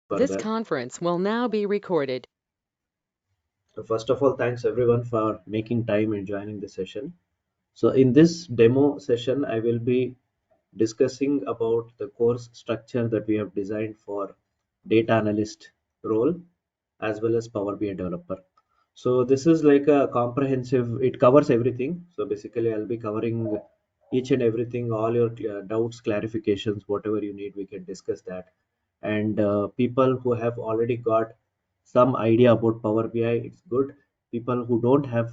This further. conference will now be recorded. So first of all, thanks everyone for making time and joining the session. So in this demo session, I will be discussing about the course structure that we have designed for data analyst role as well as Power BI developer. So this is like a comprehensive, it covers everything. So basically I'll be covering each and everything, all your doubts, clarifications, whatever you need, we can discuss that. And people who have already got some idea about Power BI, it's good. People who don't have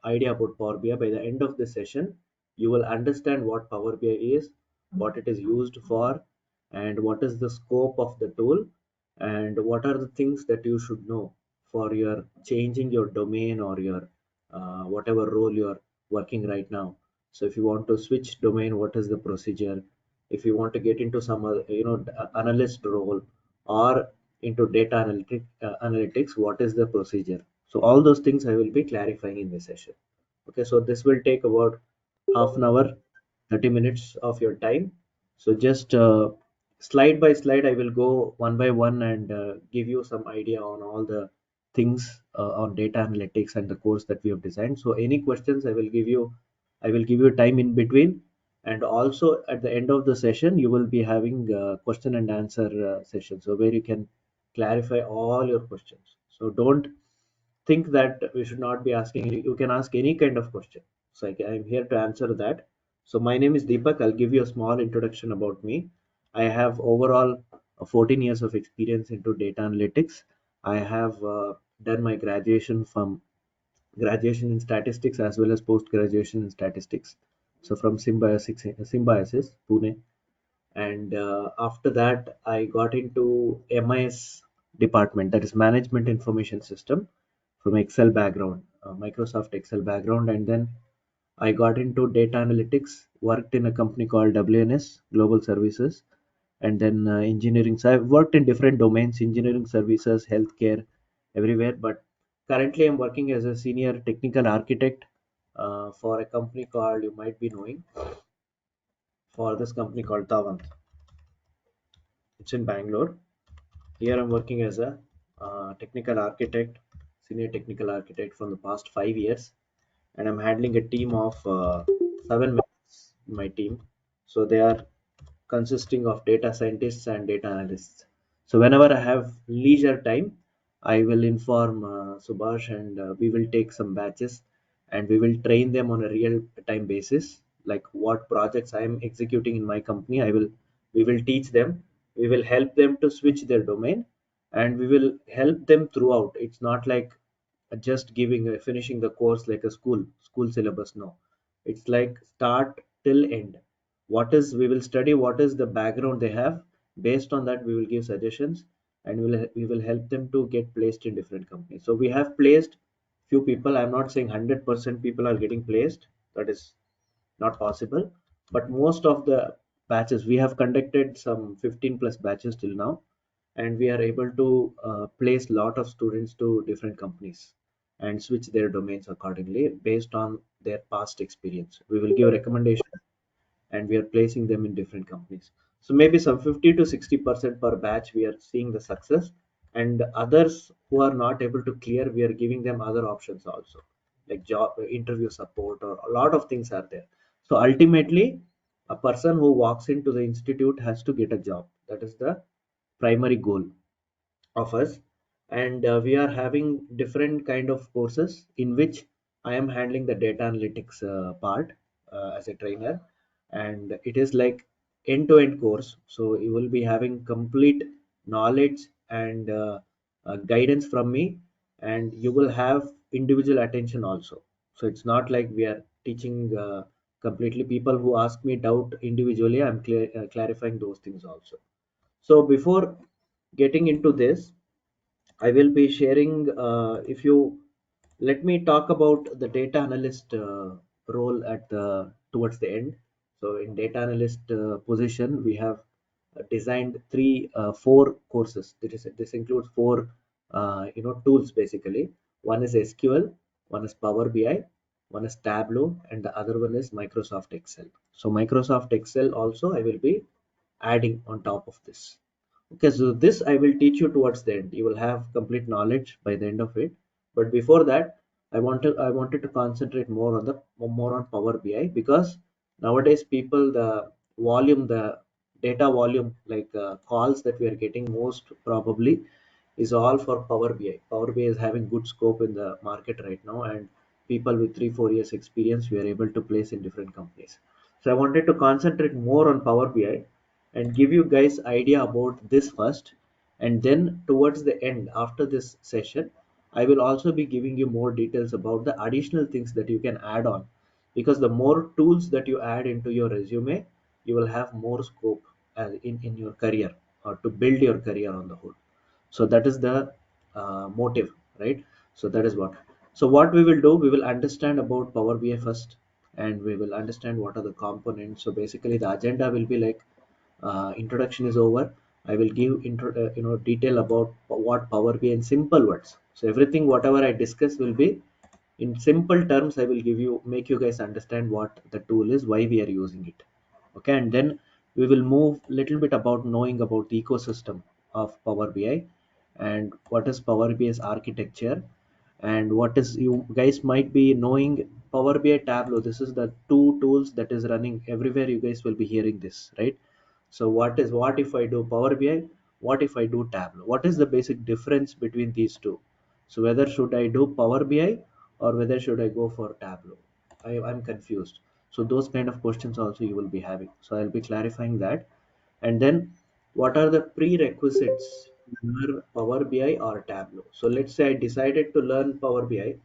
idea about Power BI, by the end of the session, you will understand what Power BI is, what it is used for, and what is the scope of the tool, and what are the things that you should know for your changing your domain or your whatever role you're working right now. So if you want to switch domain, what is the procedure? If you want to get into some analyst role or into data analytics, what is the procedure? So all those things I will be clarifying in this session. Okay, so this will take about half an hour, 30 minutes of your time. So just slide by slide, I will go one by one and give you some idea on all the things on data analytics and the course that we have designed. So any questions I will give you time in between. And also at the end of the session, you will be having question and answer session. So where you can clarify all your questions. So don't think that we should not be asking. You can ask any kind of question. So I'm here to answer that. So my name is Deepak. I'll give you a small introduction about me. I have overall 14 years of experience into data analytics. I have done my graduation in statistics as well as post graduation in statistics. So from Symbiosis, Pune. And after that I got into MIS department, that is Management Information System, from Excel background, Microsoft Excel background. And then I got into data analytics, worked in a company called WNS Global Services. And then engineering, so I've worked in different domains: engineering services, healthcare, everywhere. But currently I'm working as a senior technical architect for a company called, you might be knowing, for this company called Tavant. It's in Bangalore. Here I'm working as a technical architect, senior technical architect from the past 5 years, and I'm handling a team of 7 members in my team. So they are consisting of data scientists and data analysts. So whenever I have leisure time, I will inform Subhash, and we will take some batches and we will train them on a real time basis. Like what projects I am executing in my company, we will teach them, we will help them to switch their domain, and we will help them throughout. It's not like just giving finishing the course like a school syllabus. No, it's like start till end. What is, we will study what is the background they have. Based on that we will give suggestions, and we will help them to get placed in different companies. So we have placed few people. I'm not saying 100% people are getting placed, that is not possible. But most of the batches, we have conducted some 15 plus batches till now, and we are able to place lot of students to different companies and switch their domains accordingly based on their past experience. We will give recommendation, and we are placing them in different companies. So maybe some 50 to 60% per batch we are seeing the success, and others who are not able to clear, we are giving them other options also, like job interview support, or a lot of things are there. So ultimately a person who walks into the institute has to get a job. That is the primary goal of us. And we are having different kind of courses in which I am handling the data analytics part as a trainer. And it is like end-to-end course, so you will be having complete knowledge and guidance from me, and you will have individual attention also. So it's not like we are teaching completely. People who ask me doubt individually, I'm clarifying those things also. So before getting into this, I will be sharing, if you let me talk about the data analyst role at the towards the end. So in data analyst position, we have designed four courses. This includes four, tools basically. One is SQL, one is Power BI, one is Tableau, and the other one is Microsoft Excel. So Microsoft Excel also I will be adding on top of this. Okay, so this I will teach you towards the end. You will have complete knowledge by the end of it. But before that, I wanted to concentrate more on Power BI, because nowadays people, the data volume, like calls that we are getting most probably is all for Power BI. Power BI is having good scope in the market right now, and people with 3 4 years experience we are able to place in different companies. So I wanted to concentrate more on Power BI and give you guys idea about this first, and then towards the end after this session I will also be giving you more details about the additional things that you can add on, because the more tools that you add into your resume, you will have more scope in your career, or to build your career on the whole. So that is the motive, right? So that is what. So what we will do, we will understand about Power BI first, and we will understand what are the components. So basically the agenda will be like, introduction is over, I will give detail about what Power BI in simple words. So everything whatever I discuss will be in simple terms. I will give you, make you guys understand what the tool is, why we are using it. Okay, and then we will move little bit about knowing about the ecosystem of Power BI, and what is Power BI's architecture, and what is, you guys might be knowing Power BI Tableau. This is the two tools that is running everywhere. You guys will be hearing this, right? So what if I do Power BI, what if I do Tableau, what is the basic difference between these two? So whether should I do Power BI, or whether should I go for Tableau? I'm confused. So those kind of questions also you will be having. So I'll be clarifying that. And then what are the prerequisites to learn Power BI or Tableau? So let's say I decided to learn Power BI,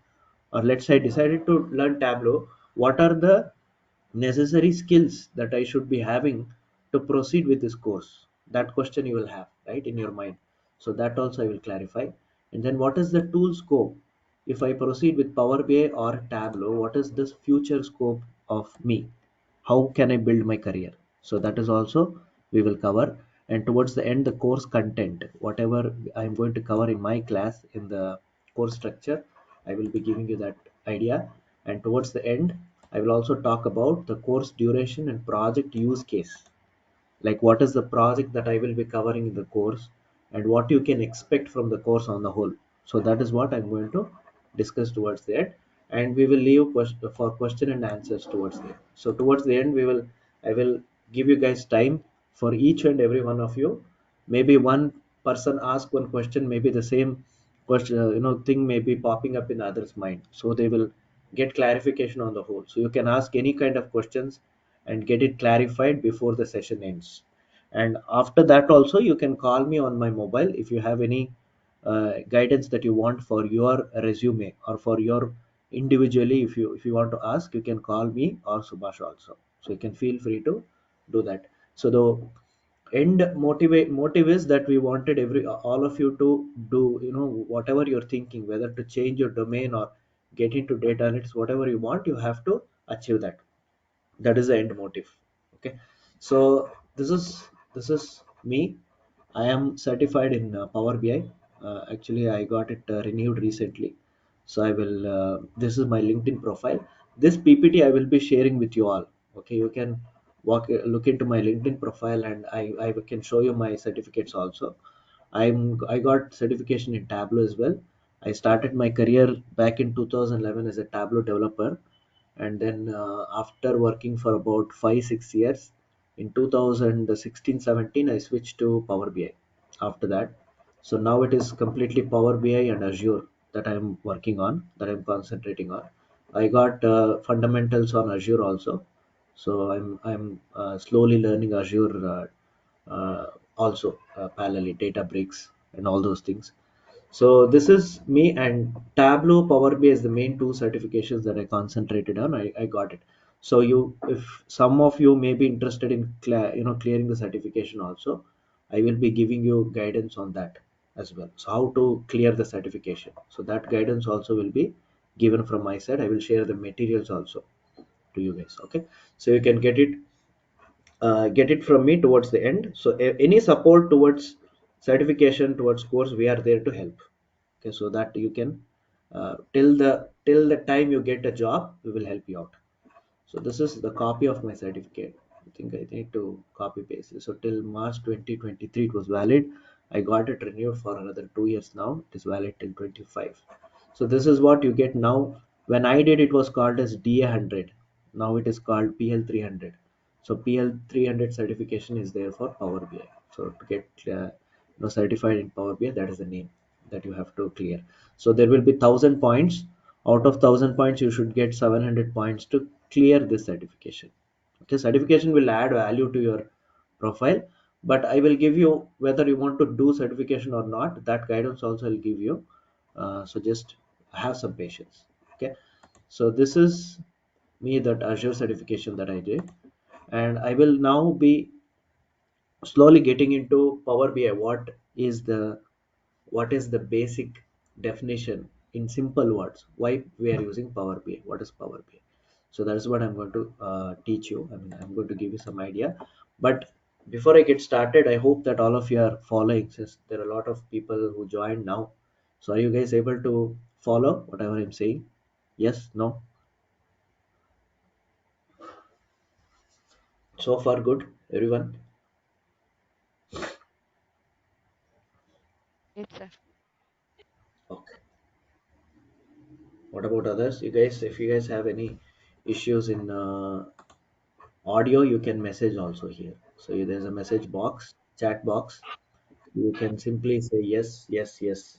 or let's say I decided to learn Tableau. What are the necessary skills that I should be having to proceed with this course? That question you will have, right, in your mind. So that also I will clarify. And then what is the tool scope? If I proceed with Power BI or Tableau, what is this future scope of me? How can I build my career? So that is also we will cover. And towards the end, the course content, whatever I'm going to cover in my class in the course structure, I will be giving you that idea. And towards the end, I will also talk about the course duration and project use case, like what is the project that I will be covering in the course, and what you can expect from the course on the whole. So that is what I'm going to discuss towards the end, and we will leave for question and answers towards the end. So towards the end, I will give you guys time for each and every one of you. Maybe one person ask one question, maybe the same question, thing may be popping up in the other's mind, so they will get clarification on the whole. So you can ask any kind of questions and get it clarified before the session ends. And after that also, you can call me on my mobile if you have any guidance that you want for your resume, or for your individually. If you want to ask, you can call me or Subhash also. So you can feel free to do that. So the end motive is that we wanted every all of you to do, whatever you're thinking, whether to change your domain or get into data analytics, whatever you want, you have to achieve that. That is the end motive. Okay, so this is me. I am certified in Power BI. Actually I got it renewed recently. So I will, this is my LinkedIn profile. This PPT I will be sharing with you all. Okay, you can look into my LinkedIn profile, and I can show you my certificates also. I got certification in Tableau as well. I started my career back in 2011 as a Tableau developer, and then after working for about 5 6 years, in 2016-17 I switched to Power BI after that. So now it is completely Power BI and Azure that I'm working on, that I'm concentrating on. I got fundamentals on Azure also. So I'm slowly learning Azure, also parallelly Databricks and all those things. So this is me, and Tableau Power BI is the main two certifications that I concentrated on. I got it. So if some of you may be interested in clearing the certification also, I will be giving you guidance on that as well. So how to clear the certification. So that guidance also will be given from my side. I will share the materials also to you guys. Okay, so you can get it from me towards the end. So any support towards certification, towards course, we are there to help. Okay, so that you can, till the time you get a job, we will help you out. So this is the copy of my certificate. I think I need to copy paste it. So till March 2023 it was valid. I got it renewed for another 2 years now. It is valid till 25. So this is what you get now. When I did, it was called as DA100. Now it is called PL300. So PL300 certification is there for Power BI. So to get certified in Power BI, that is the name that you have to clear. So there will be 1,000 points. Out of 1,000 points, you should get 700 points to clear this certification. Okay, certification will add value to your profile, but I will give you whether you want to do certification or not. That guidance also I'll give you. So just have some patience. Okay, so this is me, that Azure certification that I did, and I will now be slowly getting into Power BI. What is the basic definition in simple words, why we are using Power BI, what is Power BI. So that's what I'm going to teach you. I mean, I'm going to give you some idea. But before I get started, I hope that all of you are following, since there are a lot of people who joined now. So are you guys able to follow whatever I'm saying? Yes, no? So far good, everyone? Yes, sir. Okay. What about others? You guys, if you guys have any issues in audio, you can message also here. So there's a message box, chat box. You can simply say yes, yes, yes.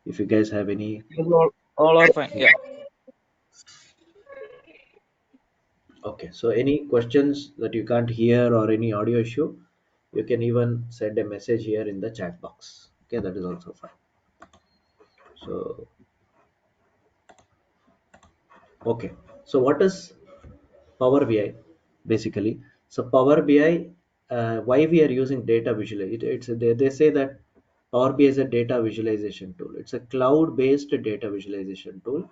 If you guys have any. Yes, all are fine. Yeah. Okay, so any questions that you can't hear or any audio issue, you can even send a message here in the chat box. Okay, that is also fine. So, okay. So what is Power BI basically? So Power BI, why we are using data visualization? They say that Power BI is a data visualization tool. It's a cloud-based data visualization tool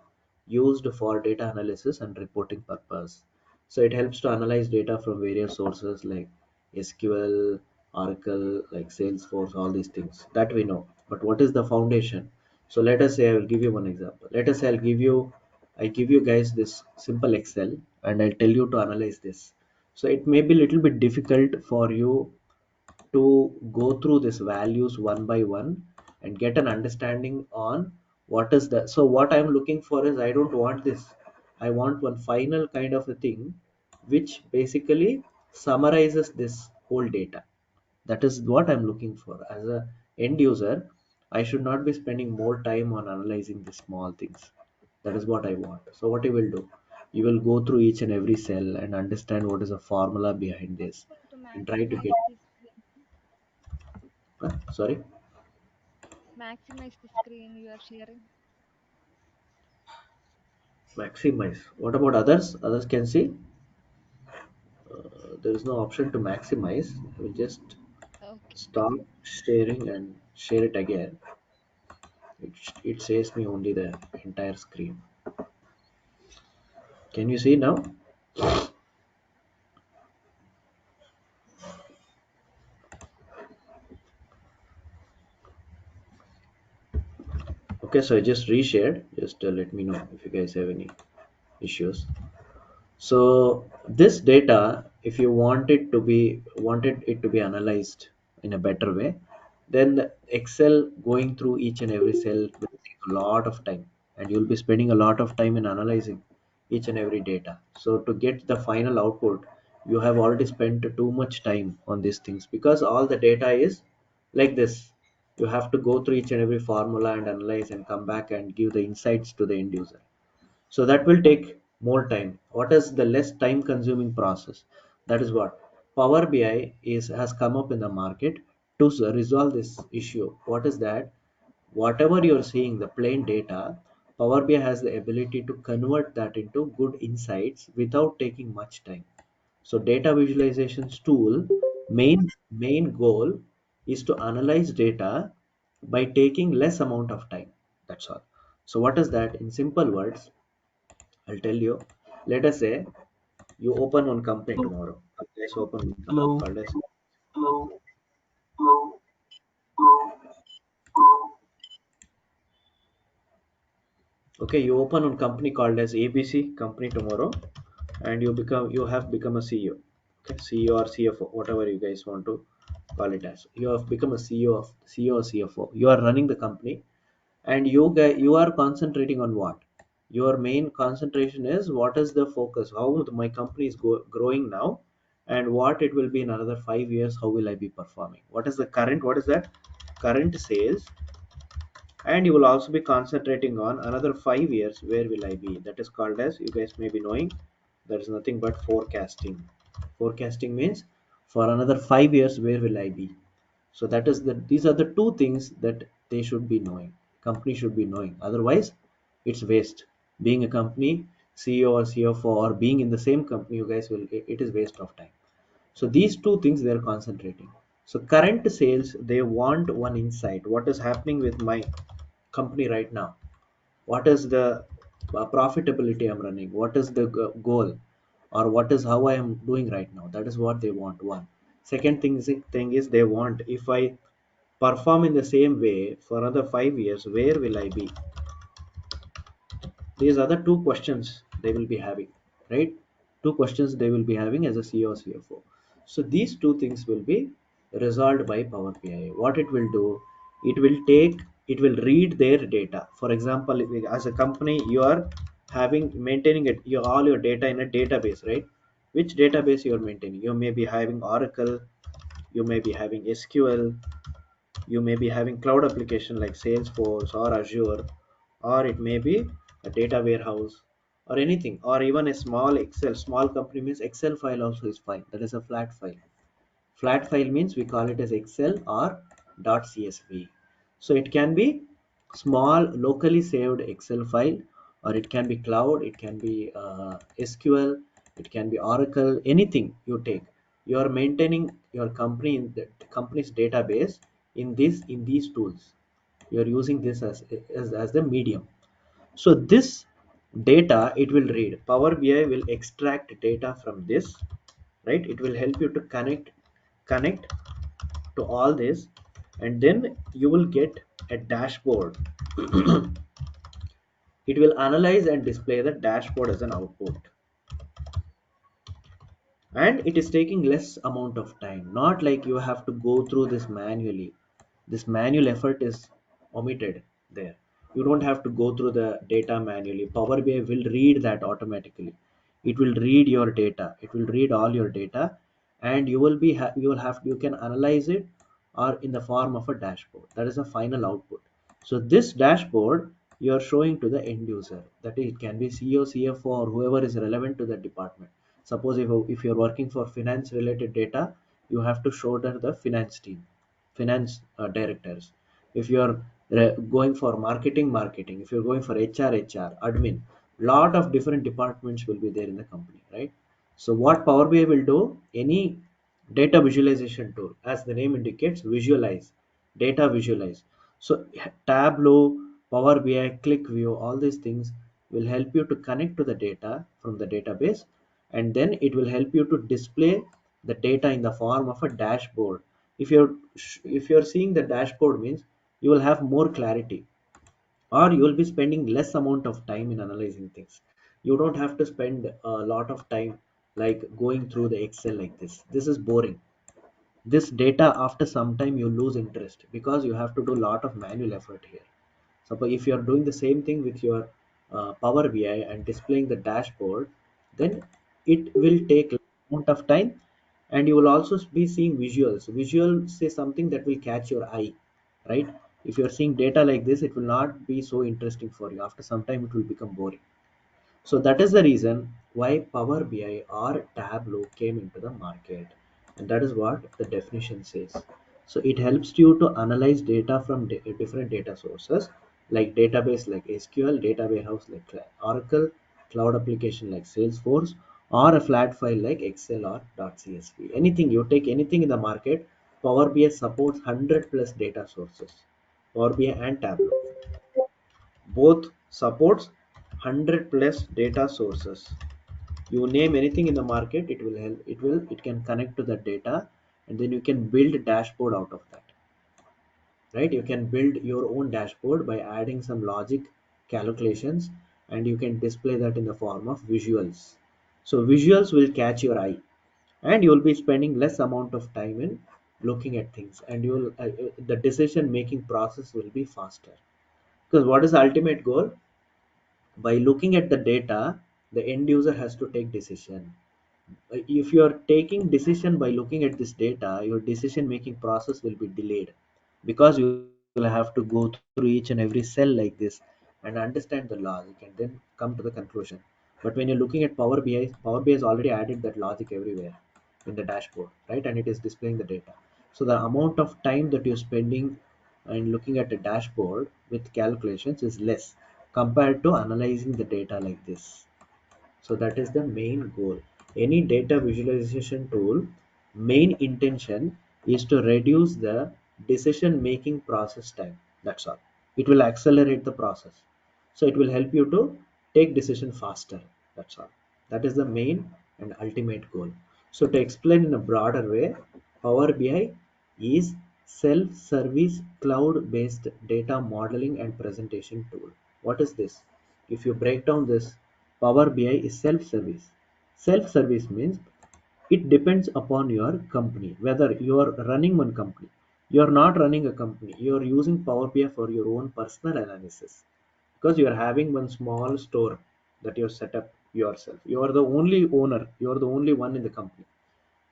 used for data analysis and reporting purpose. So it helps to analyze data from various sources like SQL, Oracle, like Salesforce, all these things that we know. But what is the foundation? So let us say I will give you one example. Let us say I give you guys this simple Excel and I'll tell you to analyze this. So it may be a little bit difficult for you to go through these values one by one and get an understanding on what is the. So what I'm looking for is, I don't want this. I want one final kind of a thing which basically summarizes this whole data. That is what I'm looking for. As a end user, I should not be spending more time on analyzing the small things. That is what I want. So what you will do, you will go through each and every cell and understand what is the formula behind this Possible to and try to maximize get. the screen. Sorry. Maximize the screen you are sharing. Maximize. What about others? Others can see. There is no option to maximize. We just Okay, okay. stop sharing and share it again. It says me only the entire screen. Can you see now? Okay, so I just reshared. Just let me know if you guys have any issues. So this data, if you wanted it to be analyzed in a better way, then the Excel going through each and every cell will take a lot of time, and you'll be spending a lot of time in analyzing each and every data. So to get the final output, you have already spent too much time on these things, because all the data is like this. You have to go through each and every formula and analyze and come back and give the insights to the end user. So that will take more time. What is the less time consuming process? That is what Power BI is has come up in the market to resolve this issue. What is that? Whatever you're seeing, the plain data, Power BI has the ability to convert that into good insights without taking much time. So data visualizations tool main goal is to analyze data by taking less amount of time. That's all. So what is that in simple words? I'll tell you. Let us say you open one company tomorrow. Let's open one company Hello. called as. Okay, you open one company called as ABC company tomorrow, and you have become a CEO. Okay, CEO or CFO, whatever you guys want to call it as. You have become a CEO or CFO. You are running the company, and you are concentrating on what? Your main concentration is what is the focus? How my company is growing now, and what it will be in another 5 years? How will I be performing? What is the current? What is that? Current sales, and you will also be concentrating on another 5 years, where will I be? That is called as, you guys may be knowing, that is nothing but forecasting. Forecasting means for another 5 years where will I be. So that is the these are the two things that they should be knowing, company should be knowing. Otherwise it's waste. Being a company CEO or CFO, or being in the same company, you guys will, it is waste of time. So these two things they are concentrating. So current sales, they want one insight, what is happening with my company right now, what is the profitability I'm running, what is the goal, or what is how I am doing right now. That is what they want. One. Second thing is they want, if I perform in the same way for another 5 years, where will I be? These are the two questions they will be having, right? Two questions they will be having as a CEO or CFO. So these two things will be resolved by Power BI. What it will do, it will read their data. For example, as a company, you are having maintaining it, all your data in a database, right? Which database you are maintaining? You may be having Oracle, you may be having SQL, you may be having cloud application like Salesforce or Azure, or it may be a data warehouse, or anything, or even a small Excel. Small company means Excel file also is fine. That is a flat file. Flat file means we call it as Excel or .csv. So it can be small locally saved Excel file, or it can be cloud, it can be SQL, it can be Oracle, anything you take. You are maintaining your company in the company's database in these tools. You are using this as the medium. So this data it will read. Power BI will extract data from this, right? It will help you to connect to all this, and then you will get a dashboard. It will analyze and display the dashboard as an output, and it is taking less amount of time, not like you have to go through this manually. This manual effort is omitted there. You don't have to go through the data manually. Power BI will read that automatically. It will read your data, it will read all your data, and you will be you will have, you can analyze it, or in the form of a dashboard. That is a final output. So this dashboard you are showing to the end user, that it can be CEO, CFO, or whoever is relevant to the department. Suppose if you're working for finance related data, you have to show that the finance team, finance directors. If you are going for marketing, if you're going for HR, admin, lot of different departments will be there in the company, right? So what Power BI will do, any data visualization tool, as the name indicates, visualize, data visualize. So Tableau, Power BI, Click View, all these things will help you to connect to the data from the database, and then it will help you to display the data in the form of a dashboard. If you're seeing the dashboard means you will have more clarity, or you will be spending less amount of time in analyzing things. You don't have to spend a lot of time like going through the Excel like this is boring. This data, after some time you lose interest, because you have to do a lot of manual effort here. Suppose if you are doing the same thing with your Power BI and displaying the dashboard, then it will take amount of time, and you will also be seeing visuals. Visuals is something that will catch your eye, right? If you are seeing data like this, it will not be so interesting for you. After some time, it will become boring. So that is the reason why Power BI or Tableau came into the market. And that is what the definition says. So it helps you to analyze data from different data sources, like database like SQL, data warehouse like Oracle, cloud application like Salesforce, or a flat file like Excel or .csv. Anything, you take anything in the market, Power BI supports 100 plus data sources. Power BI and Tableau both supports 100 plus data sources. You name anything in the market, it will help, it can connect to the data, and then you can build a dashboard out of that, right? You can build your own dashboard by adding some logic calculations, and you can display that in the form of visuals. So visuals will catch your eye, and you will be spending less amount of time in looking at things, and you will the decision making process will be faster. Because what is the ultimate goal? By looking at the data, the end user has to take decision. If you are taking decision by looking at this data, your decision making process will be delayed, because you will have to go through each and every cell like this and understand the logic and then come to the conclusion. But when you're looking at Power BI has already added that logic everywhere in the dashboard, right? And it is displaying the data. So the amount of time that you're spending and looking at the dashboard with calculations is less compared to analyzing the data like this. So that is the main goal. Any data visualization tool, main intention is to reduce the decision making process time. That's all. It will accelerate the process. So it will help you to take decision faster. That's all. That is the main and ultimate goal. So to explain in a broader way, Power BI is self-service cloud-based data modeling and presentation tool. What is this? If you break down this, Power BI is self-service. Self-service means it depends upon your company, whether you are running one company, you are not running a company, you are using Power BI for your own personal analysis, because you are having one small store that you set up yourself. You are the only owner, you are the only one in the company,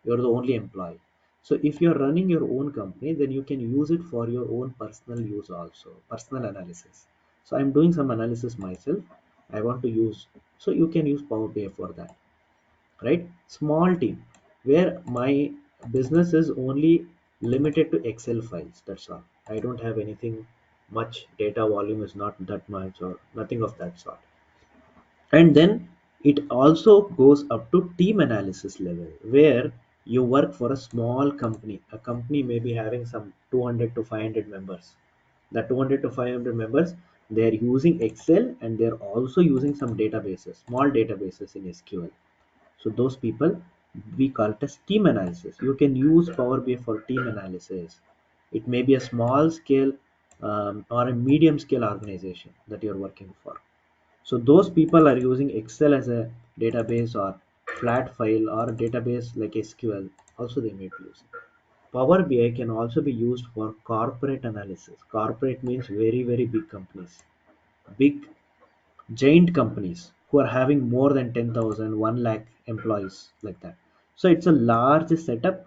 you're the only employee. So if you're running your own company, then you can use it for your own personal use also, personal analysis. So I'm doing some analysis myself, I want to use, so you can use Power BI for that, right? Small team, where my business is only limited to Excel files, that's all. I don't have anything much, data volume is not that much or nothing of that sort. And then it also goes up to team analysis level, where you work for a small company. A company may be having some 200 to 500 members. The 200 to 500 members, they are using Excel and they're also using some databases, small databases in SQL. So those people, we call it as team analysis. You can use Power BI for team analysis. It may be a small scale or a medium scale organization that you're working for. So those people are using Excel as a database or flat file or database like SQL. Also they may be using. Power BI can also be used for corporate analysis. Corporate means very, very big companies. Big giant companies who are having more than 10,000, 1 lakh employees like that. So it's a large setup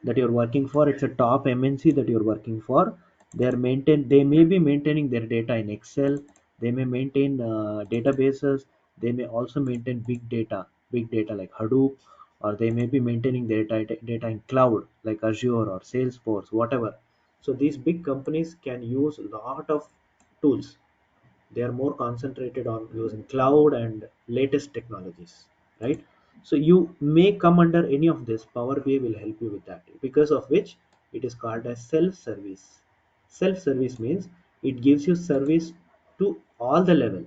that you're working for. It's a top MNC that you're working for. They may be maintaining their data in Excel. They may maintain databases. They may also maintain big data like Hadoop, or they may be maintaining their data in cloud like Azure or Salesforce, whatever. So these big companies can use a lot of tools. They are more concentrated on using cloud and latest technologies, right? So you may come under any of this. Power BI will help you with that, because of which it is called as self-service. Self-service means it gives you service to all the level.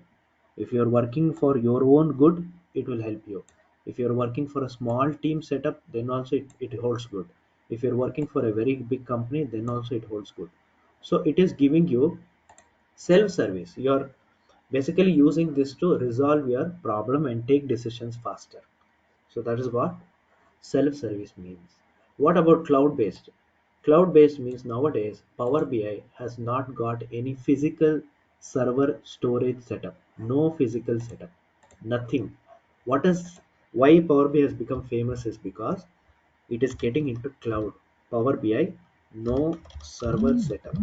If you're working for your own good, it will help you. If you're working for a small team setup, then also it holds good. If you're working for a very big company, then also it holds good. So it is giving you self-service. You're basically using this to resolve your problem and take decisions faster. So that is what self-service means. What about cloud-based? Cloud-based means nowadays Power BI has not got any physical server storage setup. No physical setup. Nothing. What is why Power BI has become famous is because it is getting into cloud. Power BI, no server setup.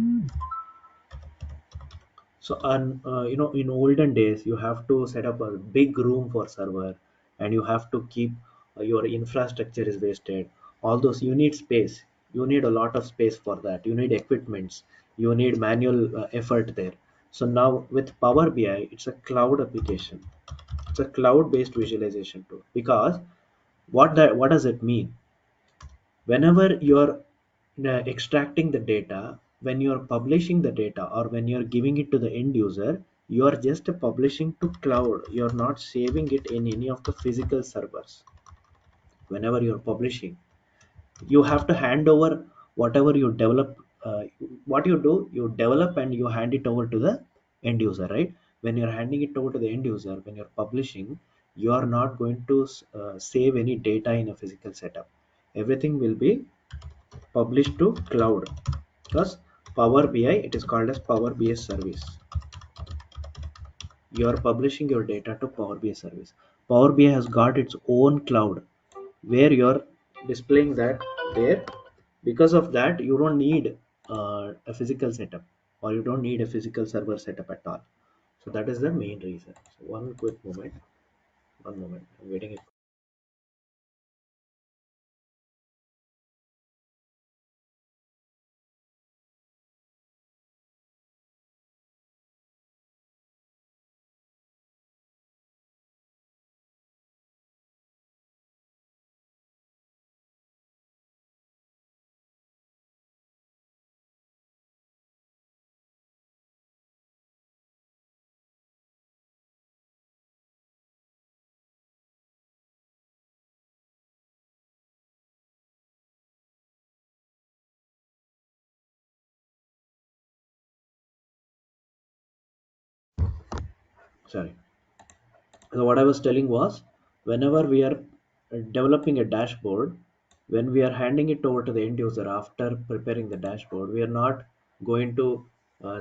So, in olden days, you have to set up a big room for server, and you have to keep your infrastructure is wasted. All those you need space. You need a lot of space for that. You need equipments. You need manual effort there. So now with Power BI, it's a cloud application. It's a cloud-based visualization tool. Because what does it mean? Whenever you're extracting the data, when you're publishing the data or when you're giving it to the end user, you are just publishing to cloud. You're not saving it in any of the physical servers. Whenever you're publishing, you have to hand over whatever you develop. What you do, you develop and you hand it over to the end user, right? When you're handing it over to the end user, when you're publishing, you are not going to save any data in a physical setup. everything will be published to cloud, because Power BI, it is called as Power BI service. You are publishing your data to Power BI service. Power BI has got its own cloud where you're displaying that there. Because of that, you don't need a physical setup, or you don't need a physical server setup at all. So that is the main reason. So one quick moment, one moment, I'm waiting it. Sorry. So what I was telling was, whenever we are developing a dashboard, when we are handing it over to the end user after preparing the dashboard, we are not going to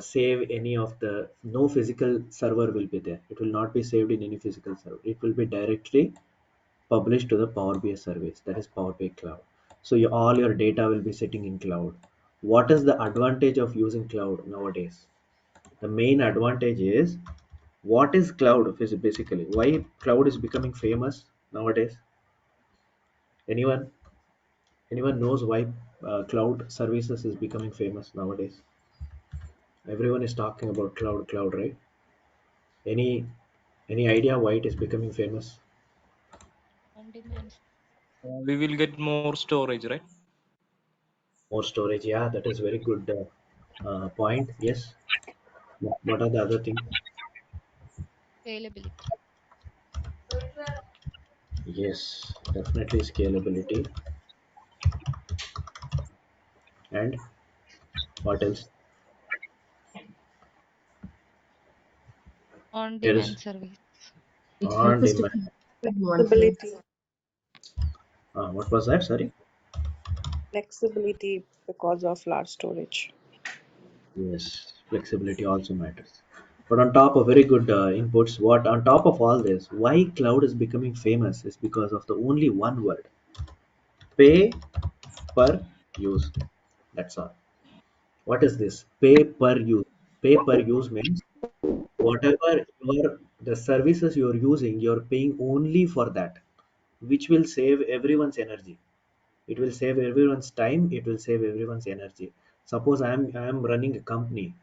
save any of the, no physical server will be there. It will not be saved in any physical server. It will be directly published to the Power BI service, that is Power BI Cloud. So all your data will be sitting in cloud. What is the advantage of using cloud nowadays? The main advantage is, what is cloud basically? Why cloud is becoming famous nowadays? Anyone? Anyone knows why cloud services is becoming famous nowadays? Everyone is talking about cloud, right? Any any idea why it is becoming famous? On demand. We will get more storage, right? More storage, yeah, that is very good point. Yes. What are the other things? Scalability. Yes, definitely scalability. And what else? On There is demand service. It helps on us to demand. keep in one place. Flexibility, What was that? Sorry. flexibility because of large storage. Yes, flexibility also matters. But on top of very good inputs, what on top of all this, why cloud is becoming famous is because of the only one word: pay per use. That's all. What is this? Pay per use. Pay per use means whatever the services you're using, you're paying only for that, which will save everyone's energy. It will save everyone's time, it will save everyone's energy. Suppose I am running a company,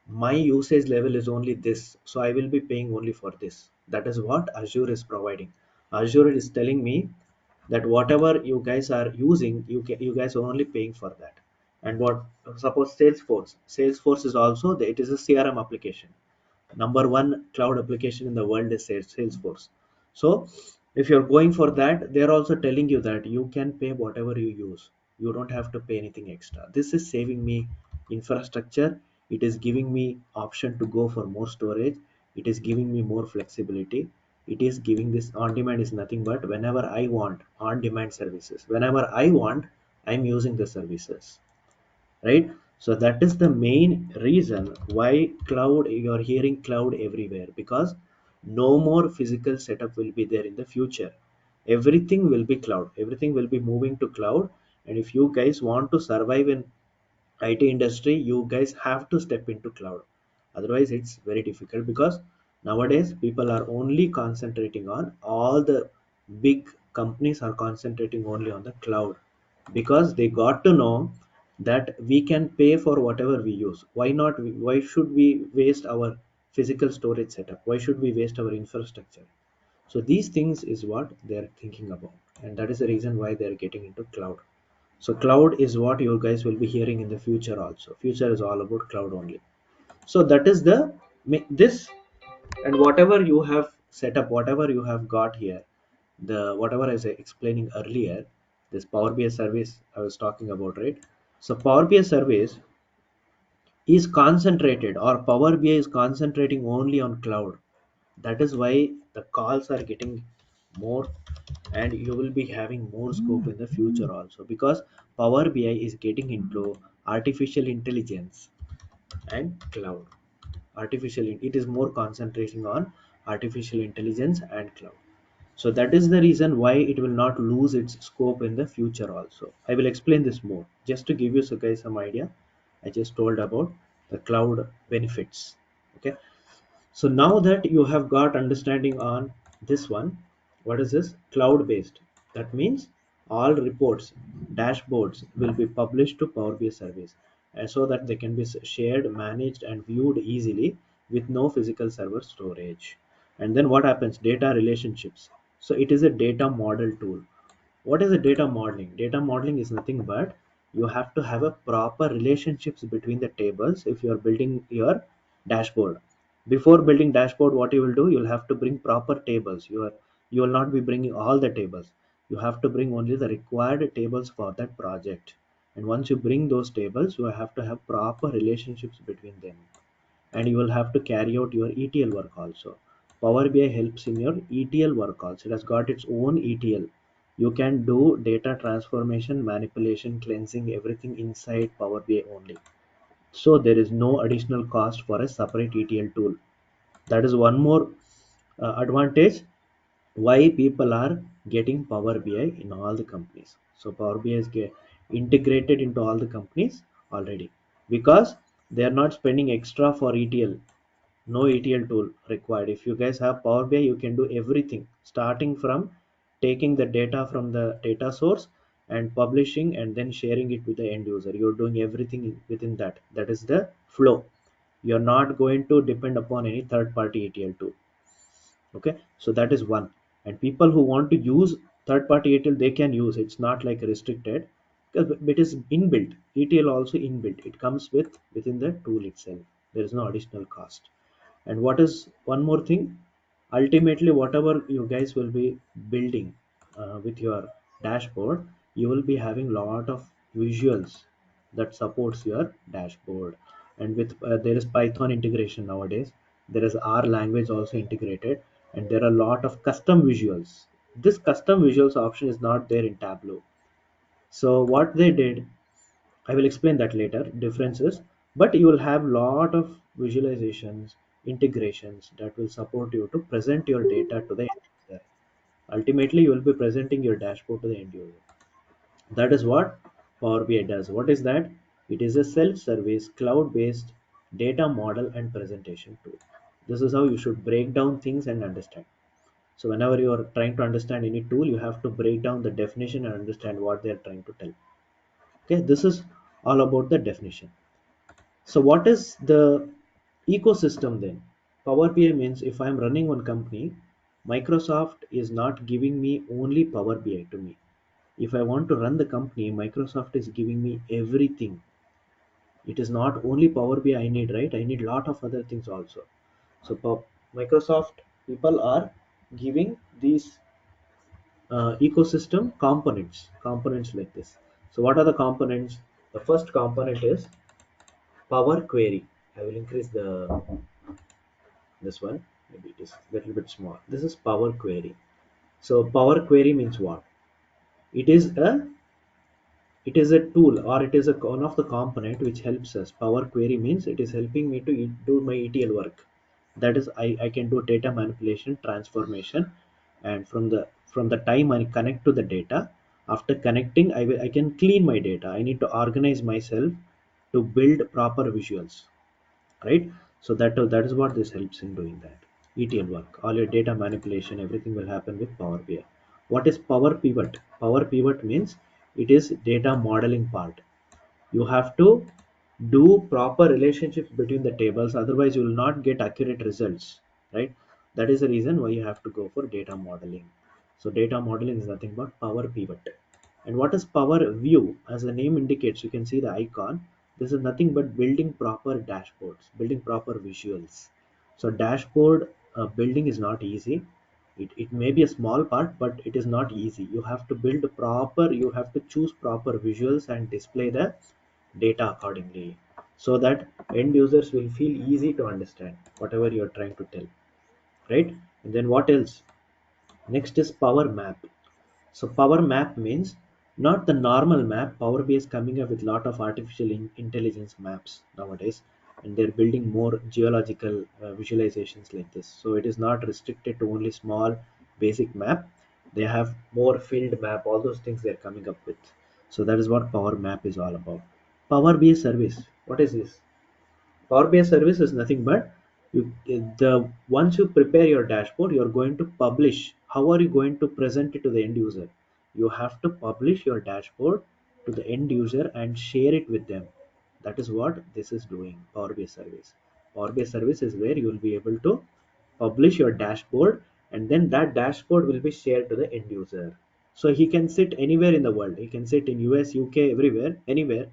my usage level is only this, so I will be paying only for this. That is what Azure is providing. Azure is telling me that whatever you guys are using, you guys are only paying for that. And what, suppose Salesforce is also it is a CRM application. Number one cloud application in the world is Salesforce. So if you're going for that, they're also telling you that you can pay whatever you use. You don't have to pay anything extra. This is saving me infrastructure. It is giving me option to go for more storage. It is giving me more flexibility. It is giving this on demand is nothing but whenever I want on demand services. Whenever I want, I'm using the services, right? So that is the main reason why cloud, you're hearing cloud everywhere, because no more physical setup will be there in the future. Everything will be cloud, everything will be moving to cloud. And if you guys want to survive in IT industry, you guys have to step into cloud. Otherwise, it's very difficult, because nowadays people are only concentrating on, all the big companies are concentrating only on the cloud, because they got to know that we can pay for whatever we use. Why not? Why should we waste our physical storage setup? Why should we waste our infrastructure? So these things is what they're thinking about, and that is the reason why they're getting into cloud. So cloud is what you guys will be hearing in the future also. Future is all about cloud only. So that is the this, and whatever you have set up, whatever you have got here, the whatever I was explaining earlier, this Power BI service I was talking about, right? So Power BI service is concentrated, or Power BI is concentrating only on cloud. That is why the calls are getting, more, and you will be having more scope in the future also, because Power BI is getting into artificial intelligence and cloud. It is more concentrating on artificial intelligence and cloud. So that is the reason why it will not lose its scope in the future also. I will explain this more just to give you so guys some idea. I just told about the cloud benefits. Okay, so now that you have got understanding on this one, what is this? Cloud based. That means all reports, dashboards will be published to Power BI service, so that they can be shared, managed, and viewed easily with no physical server storage. And then what happens? Data relationships. So it is a data model tool. What is a data modeling? Data modeling is nothing but you have to have a proper relationships between the tables if you are building your dashboard. Before building dashboard, what you will do, you'll have to bring proper tables. You will not be bringing all the tables. You have to bring only the required tables for that project. And once you bring those tables, you have to have proper relationships between them, and you will have to carry out your ETL work also. Power BI helps in your ETL work also. It has got its own ETL. You can do data transformation, manipulation, cleansing, everything inside Power BI only. So there is no additional cost for a separate ETL tool. That is one more advantage why people are getting Power BI in all the companies. So Power BI is integrated into all the companies already, because they are not spending extra for ETL. No ETL tool required. If you guys have Power BI, you can do everything, starting from taking the data from the data source and publishing and then sharing it with the end user. You're doing everything within that. That is the flow. You're not going to depend upon any third party ETL tool. Okay, so that is one. And people who want to use third party ETL, they can use. It's not like restricted, because it is inbuilt. ETL also inbuilt, it comes within the tool itself. There is no additional cost. And what is one more thing? Ultimately, whatever you guys will be building with your dashboard, you will be having lot of visuals that supports your dashboard. And with there is Python integration nowadays. There is R language also integrated, and there are a lot of custom visuals. This custom visuals option is not there in Tableau. So what they did, I will explain that later, differences, but you will have lot of visualizations, integrations that will support you to present your data to the end user. Ultimately, you will be presenting your dashboard to the end user. That is what Power BI does. What is that? It is a self-service, cloud-based data model and presentation tool. This is how you should break down things and understand. So whenever you are trying to understand any tool, you have to break down the definition and understand what they are trying to tell. Okay, this is all about the definition. So what is the ecosystem then? Power BI means if I'm running one company, Microsoft is not giving me only Power BI to me. If I want to run the company, Microsoft is giving me everything. It is not only Power BI I need, right? I need lot of other things also. So Microsoft people are giving these ecosystem components like this. So what are the components? The first component is Power Query. I will increase this one. Maybe it is a little bit small. This is Power Query. So Power Query means what? It is a tool, or it is one of the component which helps us. Power Query means it is helping me to do my ETL work. That is, I can do data manipulation, transformation, and from the time I connect to the data, after connecting, I can clean my data. I need to organize myself to build proper visuals, right? So that is what this helps in doing that. ETL work, all your data manipulation, everything will happen with Power BI. What is Power Pivot? Power Pivot means it is data modeling part. You have to do proper relationships between the tables, otherwise you will not get accurate results, right? That is the reason why you have to go for data modeling. So data modeling is nothing but Power Pivot. And what is Power View? As the name indicates, you can see the icon. This is nothing but building proper dashboards, building proper visuals. So dashboard building is not easy. It may be a small part, but it is not easy. You have to build proper, you have to choose proper visuals and display the data accordingly, so that end users will feel easy to understand whatever you're trying to tell, right? And then what else? Next is Power Map. So Power Map means not the normal map. Power BI is coming up with a lot of artificial intelligence maps nowadays, and they're building more geological visualizations like this. So it is not restricted to only small basic map. They have more field map, all those things they're coming up with. So that is what Power Map is all about. Power BI service. What is this? Power BI service is nothing but the once you prepare your dashboard, you're going to publish. How are you going to present it to the end user? You have to publish your dashboard to the end user and share it with them. That is what this is doing. Power BI service. Power BI service is where you will be able to publish your dashboard, and then that dashboard will be shared to the end user. So he can sit anywhere in the world. He can sit in US, UK, everywhere, anywhere.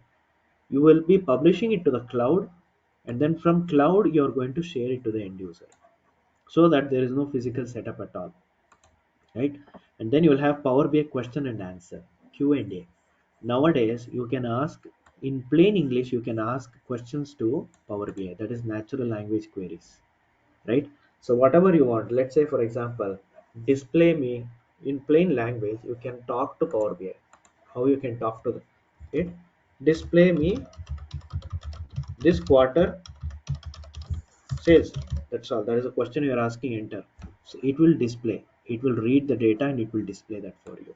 You will be publishing it to the cloud, and then from cloud you're going to share it to the end user, so that there is no physical setup at all, right? And then you will have Power BI question and answer, Q&A. Nowadays you can ask, in plain English you can ask questions to Power BI, that is natural language queries, right? So whatever you want, let's say for example, display me in plain language, you can talk to Power BI. How you can talk to it? Display me this quarter sales. That's all. That is a question you are asking. Enter. So it will display. It will read the data and it will display that for you.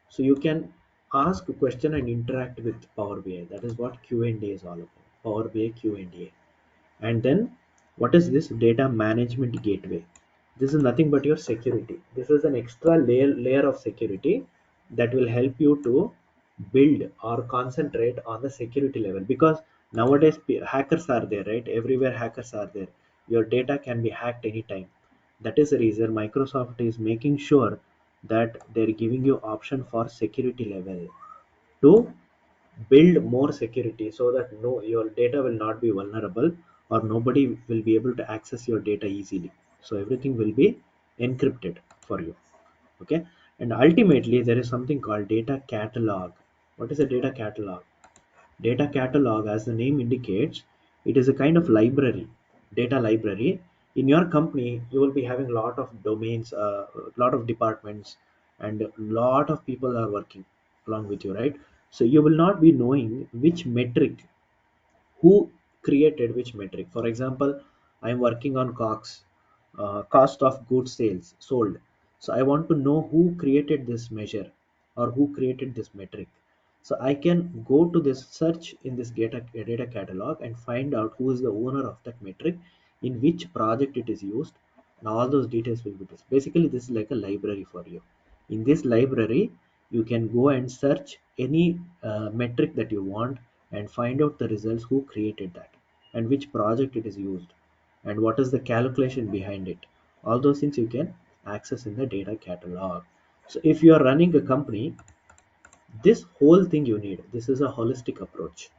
So you can ask a question and interact with Power BI. That is what Q&A is all about. Power BI Q&A. And then what is this data management gateway? This is nothing but your security. This is an extra layer of security that will help you to build or concentrate on the security level, because nowadays hackers are there, right? Everywhere hackers are there. Your data can be hacked anytime. That is the reason Microsoft is making sure that they're giving you option for security level to build more security, so that no, your data will not be vulnerable, or nobody will be able to access your data easily. So everything will be encrypted for you. Okay. And ultimately there is something called data catalog. What is a data catalog? Data catalog, as the name indicates, it is a kind of library, data library. In your company, you will be having a lot of domains, a lot of departments, and a lot of people are working along with you, right? So you will not be knowing which metric, who created which metric. For example, I'm working on COGS, cost of goods sales sold. So I want to know who created this measure or who created this metric. So I can go to this search in this data catalog and find out who is the owner of that metric, in which project it is used, and all those details will be this. Basically, this is like a library for you. In this library, you can go and search any metric that you want and find out the results, who created that and which project it is used and what is the calculation behind it. All those things you can access in the data catalog. So if you are running a company, this whole thing you need, this is a holistic approach.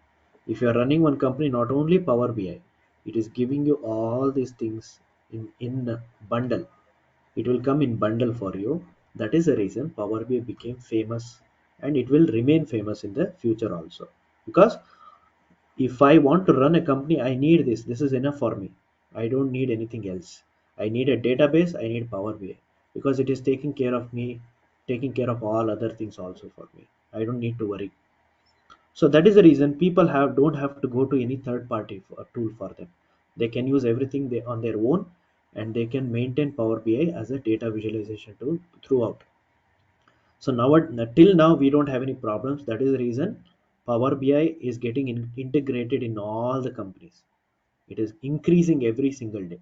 If you are running one company, not only Power BI, it is giving you all these things in a bundle. It will come in bundle for you. That is the reason Power BI became famous, and it will remain famous in the future also, because if I want to run a company, I need this. This is enough for me. I don't need anything else. I need a database. I need Power BI, because it is taking care of me, taking care of all other things also for me. I don't need to worry. So that is the reason people don't have to go to any third party tool for them. They can use everything on their own, and they can maintain Power BI as a data visualization tool throughout. So till now we don't have any problems. That is the reason Power BI is getting integrated in all the companies. It is increasing every single day.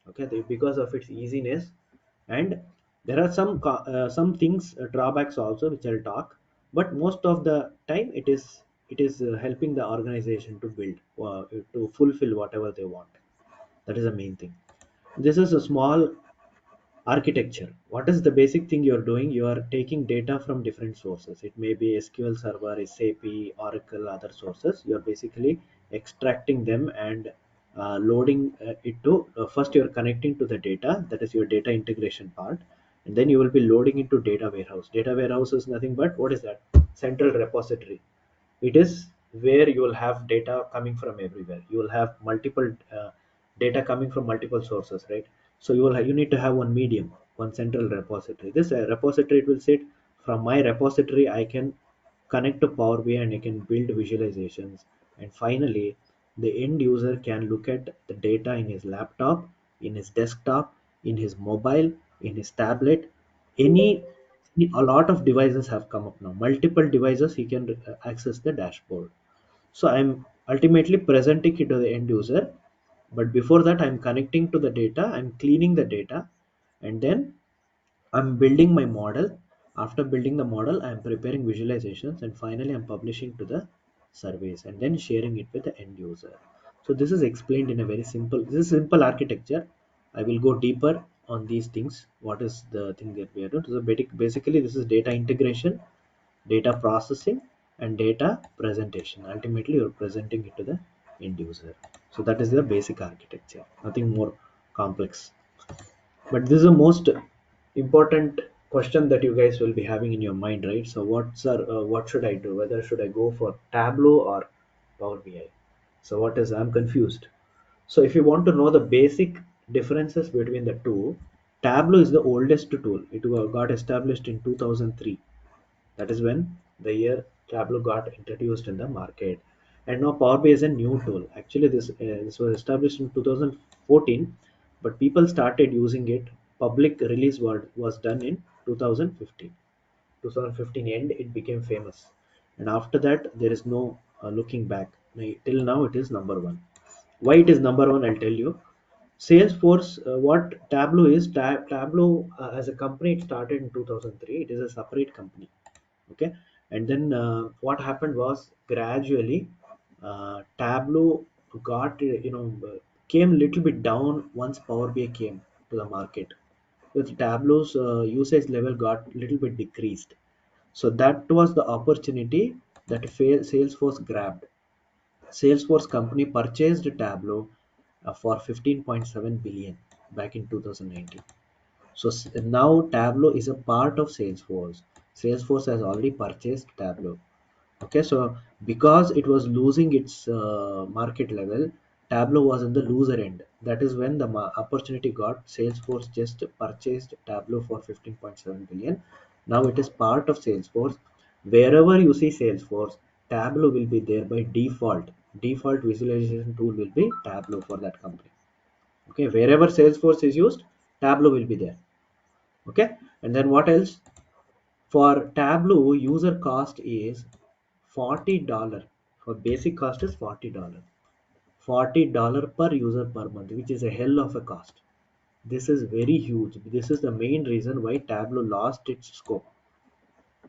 Okay, because of its easiness, and there are some things, drawbacks also, which I'll talk. But most of the time, it is helping the organization to build, to fulfill whatever they want. That is the main thing. This is a small architecture. What is the basic thing you're doing? You are taking data from different sources. It may be SQL Server, SAP, Oracle, other sources. You're basically extracting them and loading it to, first you're connecting to the data, that is your data integration part, and then you will be loading into data warehouse. Data warehouse is nothing but, what is that? Central repository. It is where you will have data coming from everywhere. You will have multiple data coming from multiple sources, right? So you need to have one medium, one central repository. This repository, it will sit from my repository. I can connect to Power BI and I can build visualizations. And finally, the end user can look at the data in his laptop, in his desktop, in his mobile, in his tablet. Any a lot of devices have come up now. Multiple devices he can access the dashboard. So I'm ultimately presenting it to the end user, but before that I'm connecting to the data, I'm cleaning the data, and then I'm building my model. After building the model, I'm preparing visualizations, and finally I'm publishing to the surveys and then sharing it with the end user. So this is explained in a very simple, this is simple architecture. I will go deeper on these things. What is the thing that we are doing? So basically this is data integration, data processing, and data presentation. Ultimately you're presenting it to the end user. So that is the basic architecture, nothing more complex. But this is the most important question that you guys will be having in your mind, right? So what should I do? Whether should I go for Tableau or Power BI? So I'm confused. So if you want to know the basic differences between the two, Tableau is the oldest tool. It got established in 2003. That is when the year Tableau got introduced in the market. And now Power BI is a new tool. Actually, this was established in 2014, but people started using it. Public release was done in 2015. 2015 end, it became famous, and after that there is no looking back. Till now, it is number one. Why it is number one? I'll tell you. Salesforce, what Tableau is, Tableau as a company, it started in 2003. It is a separate company. Okay, and then what happened was gradually Tableau got came a little bit down once Power BI came to the market. With Tableau's usage level got a little bit decreased. So that was the opportunity that Salesforce grabbed. Salesforce company purchased Tableau for 15.7 billion back in 2019. So now Tableau is a part of Salesforce. Salesforce has already purchased Tableau. Okay, so because it was losing its market level, Tableau was in the loser end. That is when the opportunity got. Salesforce just purchased Tableau for 15.7 billion. Now it is part of Salesforce. Wherever you see Salesforce, Tableau will be there by default. Default visualization tool will be Tableau for that company. Okay, wherever Salesforce is used, Tableau will be there. Okay, and then what else? For Tableau, user cost is $40. For basic cost is $40. $40 per user per month, which is a hell of a cost. This is very huge. This is the main reason why Tableau lost its scope,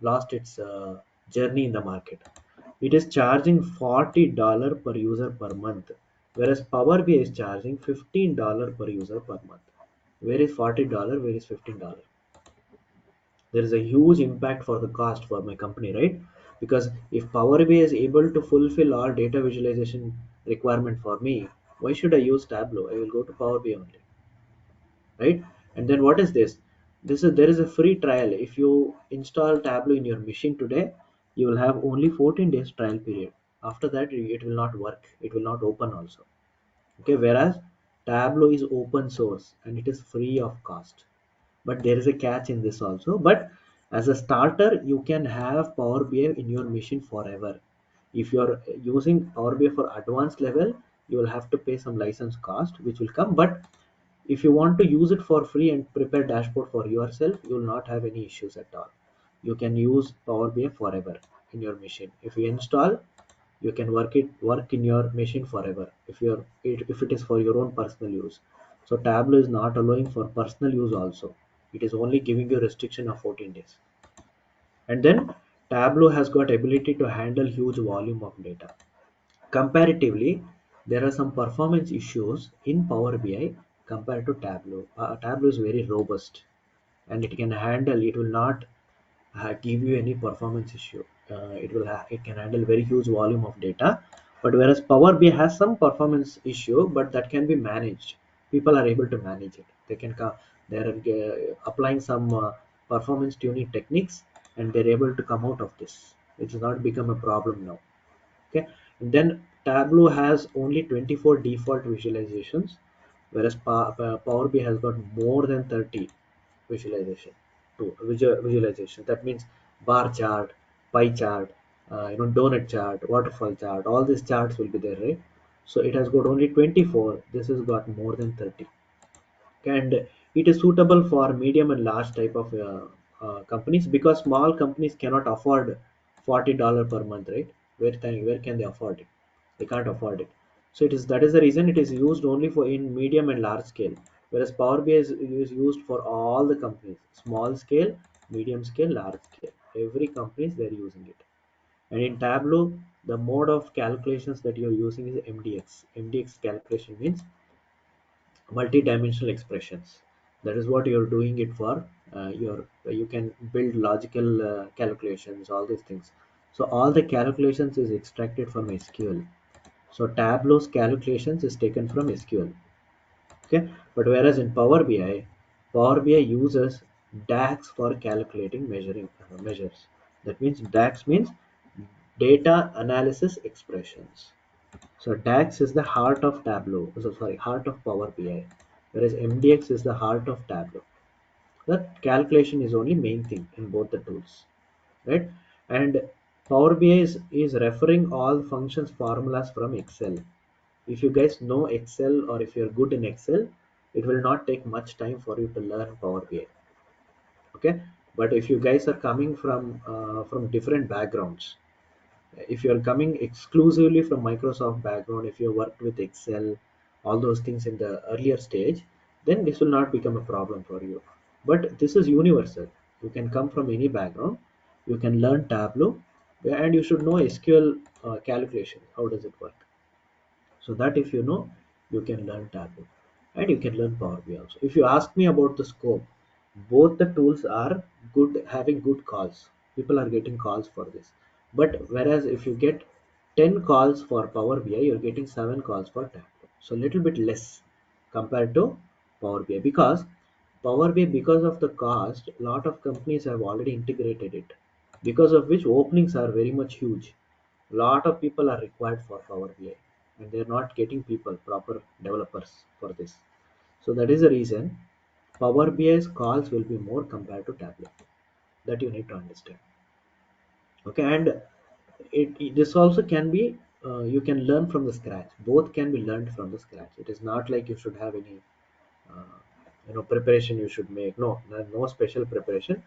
lost its journey in the market. It is charging $40 per user per month, whereas Power BI is charging $15 per user per month. Where is $40? Where is $15? There is a huge impact for the cost for my company, right? Because if Power BI is able to fulfill all data visualization requirement for me, why should I use Tableau? I will go to Power BI only, right? And then what is this? There is a free trial. If you install Tableau in your machine today, you will have only 14 days trial period. After that, it will not work, it will not open also. Okay, whereas Tableau is open source and it is free of cost. But there is a catch in this also. But as a starter, you can have Power BI in your machine forever. If you are using Power BI for advanced level, you will have to pay some license cost which will come. But if you want to use it for free and prepare dashboard for yourself, you will not have any issues at all. You can use Power BI forever in your machine. If you install, you can work in your machine forever if it is for your own personal use. So Tableau is not allowing for personal use also. It is only giving you restriction of 14 days. And then Tableau has got ability to handle huge volume of data. Comparatively, there are some performance issues in Power BI compared to Tableau. Tableau is very robust and it can handle, it will not give you any performance issue. It can handle very huge volume of data. But whereas Power BI has some performance issue, but that can be managed. People are able to manage it. They are applying some performance tuning techniques, and they're able to come out of this. It has not become a problem now. Okay, and then Tableau has only 24 default visualizations, whereas Power BI has got more than 30. visualization to visualization. That means bar chart, pie chart, donut chart, waterfall chart. All these charts will be there, right? So it has got only 24. This has got more than 30, and it is suitable for medium and large type of companies, because small companies cannot afford $40 per month, right? Where can they afford it? They can't afford it. So that is the reason it is used only for in medium and large scale, whereas Power BI is used for all the companies, small scale, medium scale, large scale. Every companies they're using it. And in Tableau, the mode of calculations that you're using is MDX calculation means multi-dimensional expressions. That is what you're doing it for. You can build logical calculations, all these things. So all the calculations is extracted from SQL. So Tableau's calculations is taken from SQL. Okay, but whereas in Power BI uses DAX for calculating measuring measures. That means DAX means data analysis expressions. So DAX is the heart of Tableau. So sorry, heart of Power BI, whereas MDX is the heart of Tableau. That calculation is only main thing in both the tools, right? And Power BI is referring all functions formulas from Excel. If you guys know Excel, or if you're good in Excel, it will not take much time for you to learn Power BI. Okay, but if you guys are coming from different backgrounds, if you're coming exclusively from Microsoft background, if you worked with Excel, all those things in the earlier stage, then this will not become a problem for you. But this is universal. You can come from any background, you can learn Tableau, and you should know SQL calculation, how does it work. So that if you know, you can learn Tableau, and you can learn Power BI also. If you ask me about the scope, both the tools are good, having good calls. People are getting calls for this. But whereas if you get 10 calls for Power BI, you're getting 7 calls for Tableau. So little bit less compared to Power BI, because Power BI, because of the cost, a lot of companies have already integrated it, because of which openings are very much huge. Lot of people are required for Power BI, and they're not getting people, proper developers for this. So that is the reason Power BI's calls will be more compared to Tableau. That you need to understand. Okay, and this also can be you can learn from the scratch. Both can be learned from the scratch. It is not like you should have any uh, preparation you should make. No special preparation.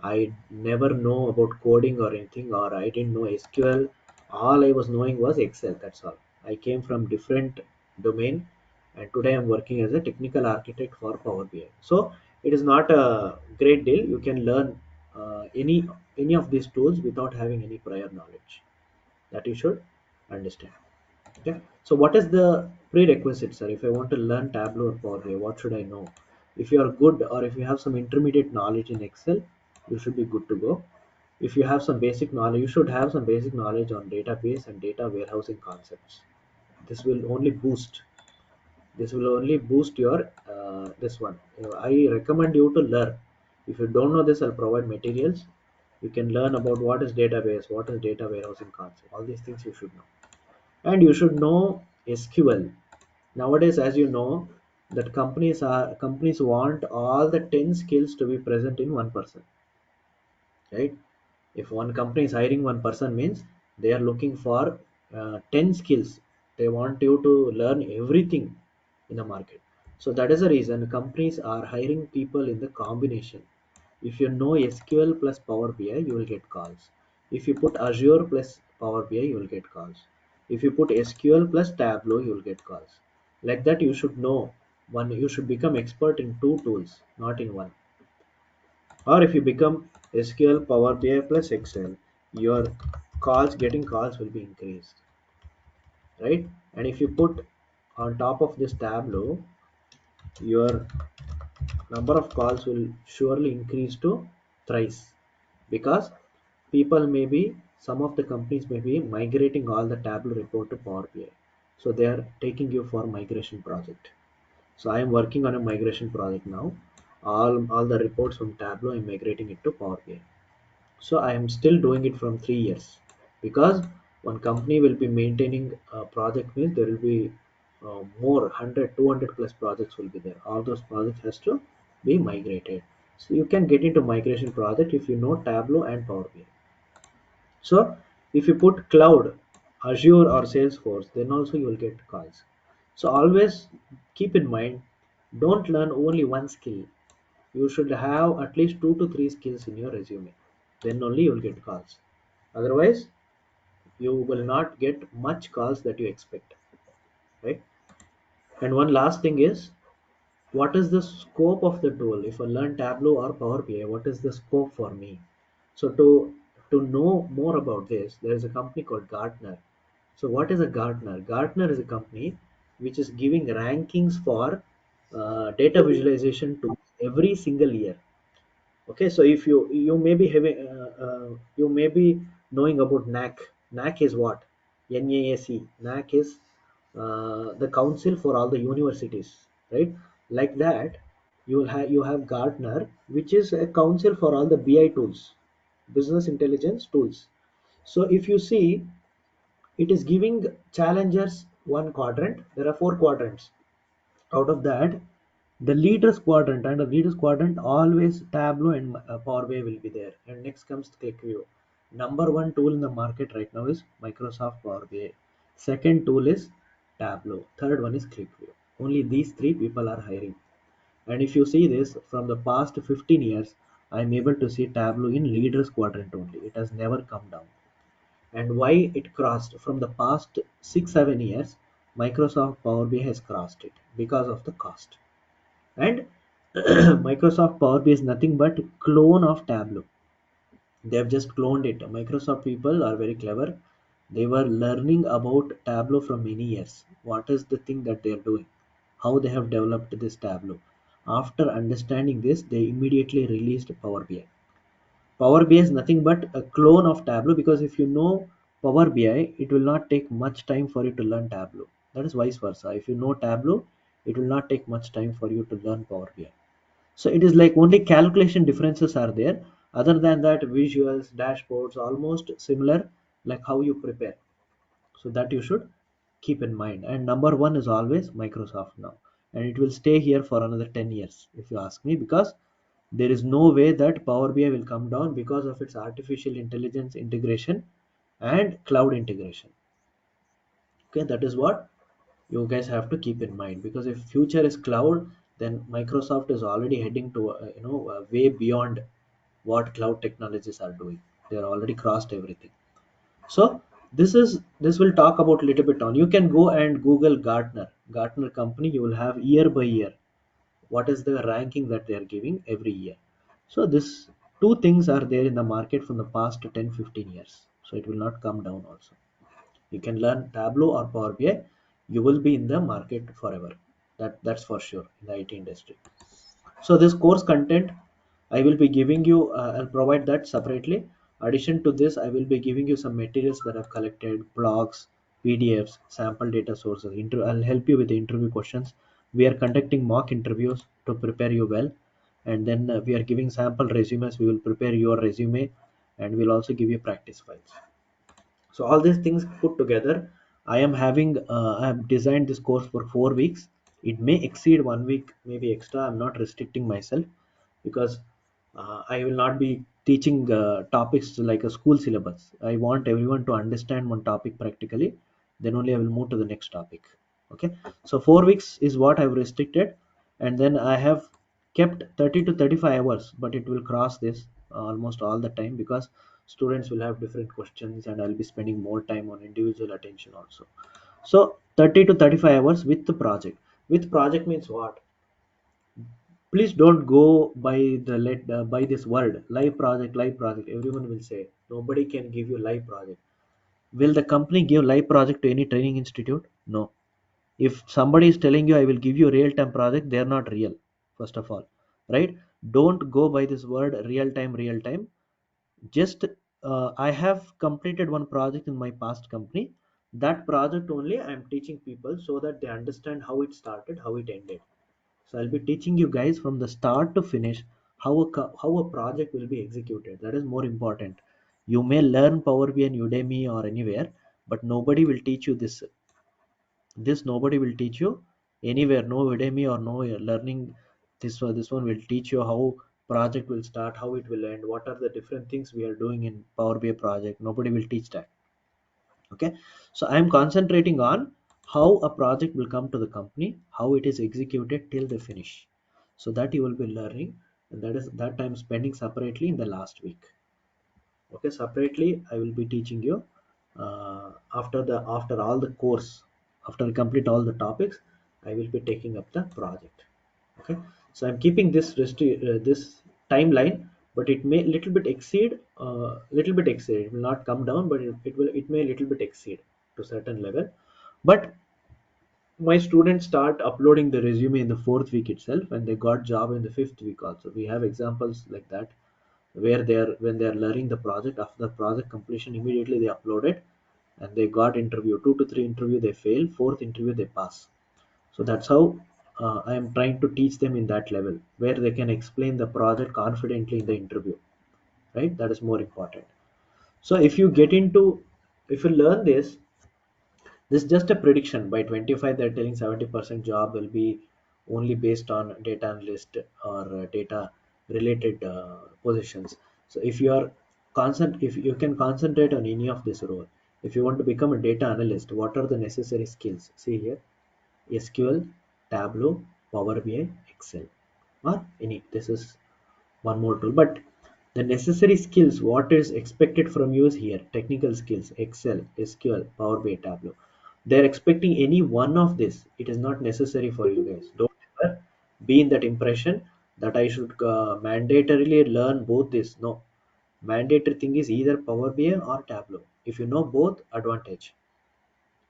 I never know about coding or anything, or I didn't know SQL. All I was knowing was Excel. That's all. I came from different domain, and today I'm working as a technical architect for Power BI. So it is not a great deal. You can learn any of these tools without having any prior knowledge. That you should understand. Okay. So what is the prerequisite, sir? If I want to learn Tableau or Power BI, what should I know? If you are good, or if you have some intermediate knowledge in Excel, you should be good to go. If you have some basic knowledge, you should have some basic knowledge on database and data warehousing concepts. This will only boost. This will only boost your this one. I recommend you to learn. If you don't know this, I'll provide materials. You can learn about what is database, what is data warehousing concept. All these things you should know, and you should know SQL. Nowadays, as you know, that companies want all the 10 skills to be present in one person, right? If one company is hiring one person, means they are looking for 10 skills. They want you to learn everything in the market. So that is the reason companies are hiring people in the combination. If you know SQL plus Power BI, you will get calls. If you put Azure plus Power BI, you will get calls. If you put SQL plus Tableau, you will get calls. Like that, you should know one. You should become expert in two tools, not in one. Or if you become SQL, Power BI plus Excel, your getting calls will be increased, right? And if you put on top of this Tableau, your number of calls will surely increase to thrice, because people may be, some of the companies may be migrating all the Tableau report to Power BI. So they are taking you for migration project. So I am working on a migration project now. All the reports from Tableau, I'm migrating it to Power BI. So I am still doing it from 3 years, because one company will be maintaining a project, means there will be more 100 200 plus projects will be there. All those projects has to be migrated. So you can get into migration project if you know Tableau and Power BI. So if you put cloud, Azure or Salesforce, then also you will get calls. So always keep in mind, don't learn only one skill. You should have at least 2 to 3 skills in your resume. Then only you will get calls. Otherwise, you will not get much calls that you expect, right? And one last thing is, what is the scope of the tool? If I learn Tableau or Power BI, what is the scope for me? So to know more about this, there is a company called Gartner. So what is a Gartner? Gartner is a company which is giving rankings for data visualization to every single year. Okay, so if you may be having you may be knowing about NAC. NAC is what? NAAC. NAC is the council for all the universities, right? Like that, you have Gartner, which is a council for all the BI tools, business intelligence tools. So if you see, it is giving challengers one quadrant. There are four quadrants. Out of that, the leaders quadrant, and the leaders quadrant always Tableau and Power BI will be there. And next comes ClickView. Number one tool in the market right now is Microsoft Power BI. Second tool is Tableau. Third one is ClickView. Only these three people are hiring. And if you see this from the past 15 years, I'm able to see Tableau in leaders quadrant only. It has never come down. And why it crossed from the past 6 7 years, Microsoft Power BI has crossed it because of the cost. And Microsoft Power BI is nothing but clone of Tableau. They've just cloned it. Microsoft people are very clever. They were learning about Tableau from many years. What is the thing that they are doing? How they have developed this Tableau? After understanding this, they immediately released Power BI. Power BI is nothing but a clone of Tableau, because if you know Power BI, it will not take much time for you to learn Tableau. That is vice versa. If you know Tableau, it will not take much time for you to learn Power BI. So it is like only calculation differences are there. Other than that, visuals, dashboards, almost similar, like how you prepare. So that you should keep in mind. And number one is always Microsoft now. And it will stay here for another 10 years, if you ask me, because there is no way that Power BI will come down because of its artificial intelligence integration and cloud integration. Okay, that is what you guys have to keep in mind, because if future is cloud, then Microsoft is already heading to way beyond what cloud technologies are doing. They are already crossed everything. So this will talk about a little bit on. You can go and Google Gartner company. You will have year by year what is the ranking that they are giving every year. So this two things are there in the market from the past 10 15 years. So it will not come down also. You can learn Tableau or Power BI, you will be in the market forever. That's for sure in the IT industry. So this course content I will be giving you, I'll provide that separately. Addition to this, I will be giving you some materials that I've collected, blogs, PDFs, sample data sources. I'll help you with the interview questions. We are conducting mock interviews to prepare you well, and then we are giving sample resumes. We will prepare your resume, and we'll also give you practice files. So all these things put together, I have designed this course for 4 weeks. It may exceed 1 week, maybe extra. I'm not restricting myself, because I will not be teaching topics like a school syllabus. I want everyone to understand one topic practically, then only I will move to the next topic. Okay, so 4 weeks is what I've restricted, and then I have kept 30 to 35 hours, but it will cross this almost all the time, because students will have different questions and I'll be spending more time on individual attention also. So 30 to 35 hours with the project. With project means what? Please don't go by the by this word live project. Live project, everyone will say nobody can give you live project. Will the company give live project to any training institute? No. If somebody is telling you I will give you real time project, they are not real, first of all, right? Don't go by this word real time. Just I have completed one project in my past company. That project only I am teaching people, so that they understand how it started, how it ended. So I'll be teaching you guys from the start to finish how how a project will be executed. That is more important. You may learn Power BI and Udemy or anywhere, but nobody will teach you this. This nobody will teach you anywhere. No Udemy or no learning. This one will teach you how project will start, how it will end, what are the different things we are doing in Power BI project. Nobody will teach that. Okay, so I'm concentrating on how a project will come to the company, how it is executed till the finish. So that you will be learning, and that I'm spending separately in the last week. Okay, separately I will be teaching you after all the course, after I complete all the topics, I will be taking up the project. Okay, so I'm keeping this timeline, but it may little bit exceed, it will not come down, but it may little bit exceed to certain level. But my students start uploading the resume in the fourth week itself, and they got job in the fifth week also. We have examples like that, where they are when they are learning the project, after the project completion immediately they upload it, and they got interview, 2 to 3 interview they fail, fourth interview they pass. So that's how I am trying to teach them in that level, where they can explain the project confidently in the interview, right? That is more important. So if you learn this is just a prediction. By 25 they're telling 70% job will be only based on data analyst or data related positions. So if you can concentrate on any of this role, if you want to become a data analyst, what are the necessary skills? See here: SQL, Tableau, Power BI, Excel, or any. This is one more tool. But the necessary skills, what is expected from you is here: technical skills, Excel, SQL, Power BI, Tableau. They're expecting any one of this. It is not necessary for you guys. Don't ever be in that impression that I should mandatorily learn both this. No, mandatory thing is either Power BI or Tableau. If you know both, advantage,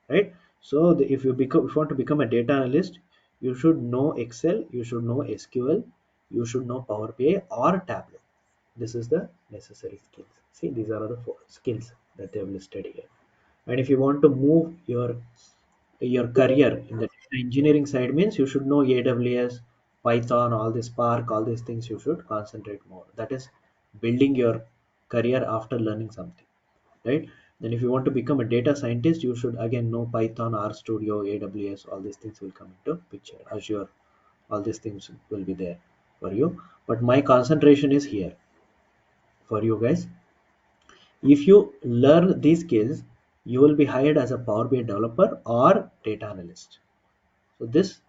right? So if you want to become a data analyst, you should know Excel, you should know SQL, you should know Power BI or Tableau. This is the necessary skills. See, these are the four skills that they have listed here. And if you want to move your career in the data engineering side, means you should know AWS, Python, all this Spark, all these things you should concentrate more. That is building your career after learning something, right? Then if you want to become a data scientist, you should again know Python, RStudio, AWS, all these things will come into picture. Azure, all these things will be there for you. But my concentration is here for you guys. If you learn these skills, you will be hired as a Power BI developer or data analyst. So this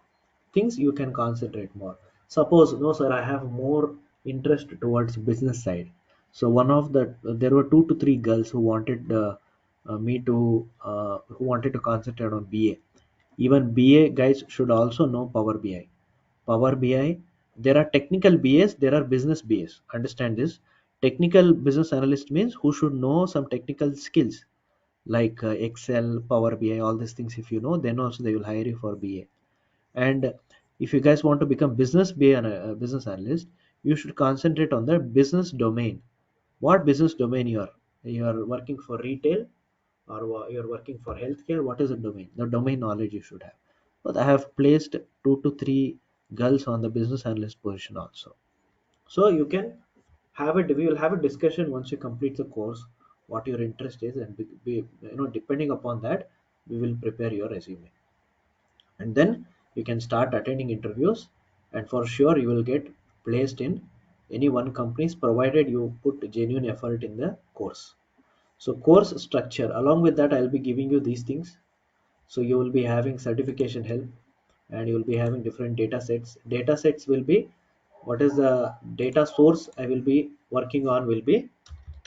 things you can concentrate more. Suppose, no sir, I have more interest towards business side. So there were 2 to 3 girls who wanted me to who wanted to concentrate on BA. Even BA guys should also know Power BI. Power BI, there are technical BAs, there are business BAs. Understand this. Technical business analyst means who should know some technical skills like Excel, Power BI, all these things. If you know, then also they will hire you for BA. And if you guys want to become business BA and a business analyst, you should concentrate on the business domain. What business domain you are working for retail, or you're working for healthcare? What is the domain? The domain knowledge you should have. But I have placed 2 to 3 girls on the business analyst position also. So you can we will have a discussion once you complete the course, what your interest is, and depending upon that, we will prepare your resume, and then you can start attending interviews, and for sure you will get placed in any one companies, provided you put genuine effort in the course. So course structure, along with that I'll be giving you these things. So you will be having certification help, and you will be having different data sets will be, what is the data source I will be working on will be,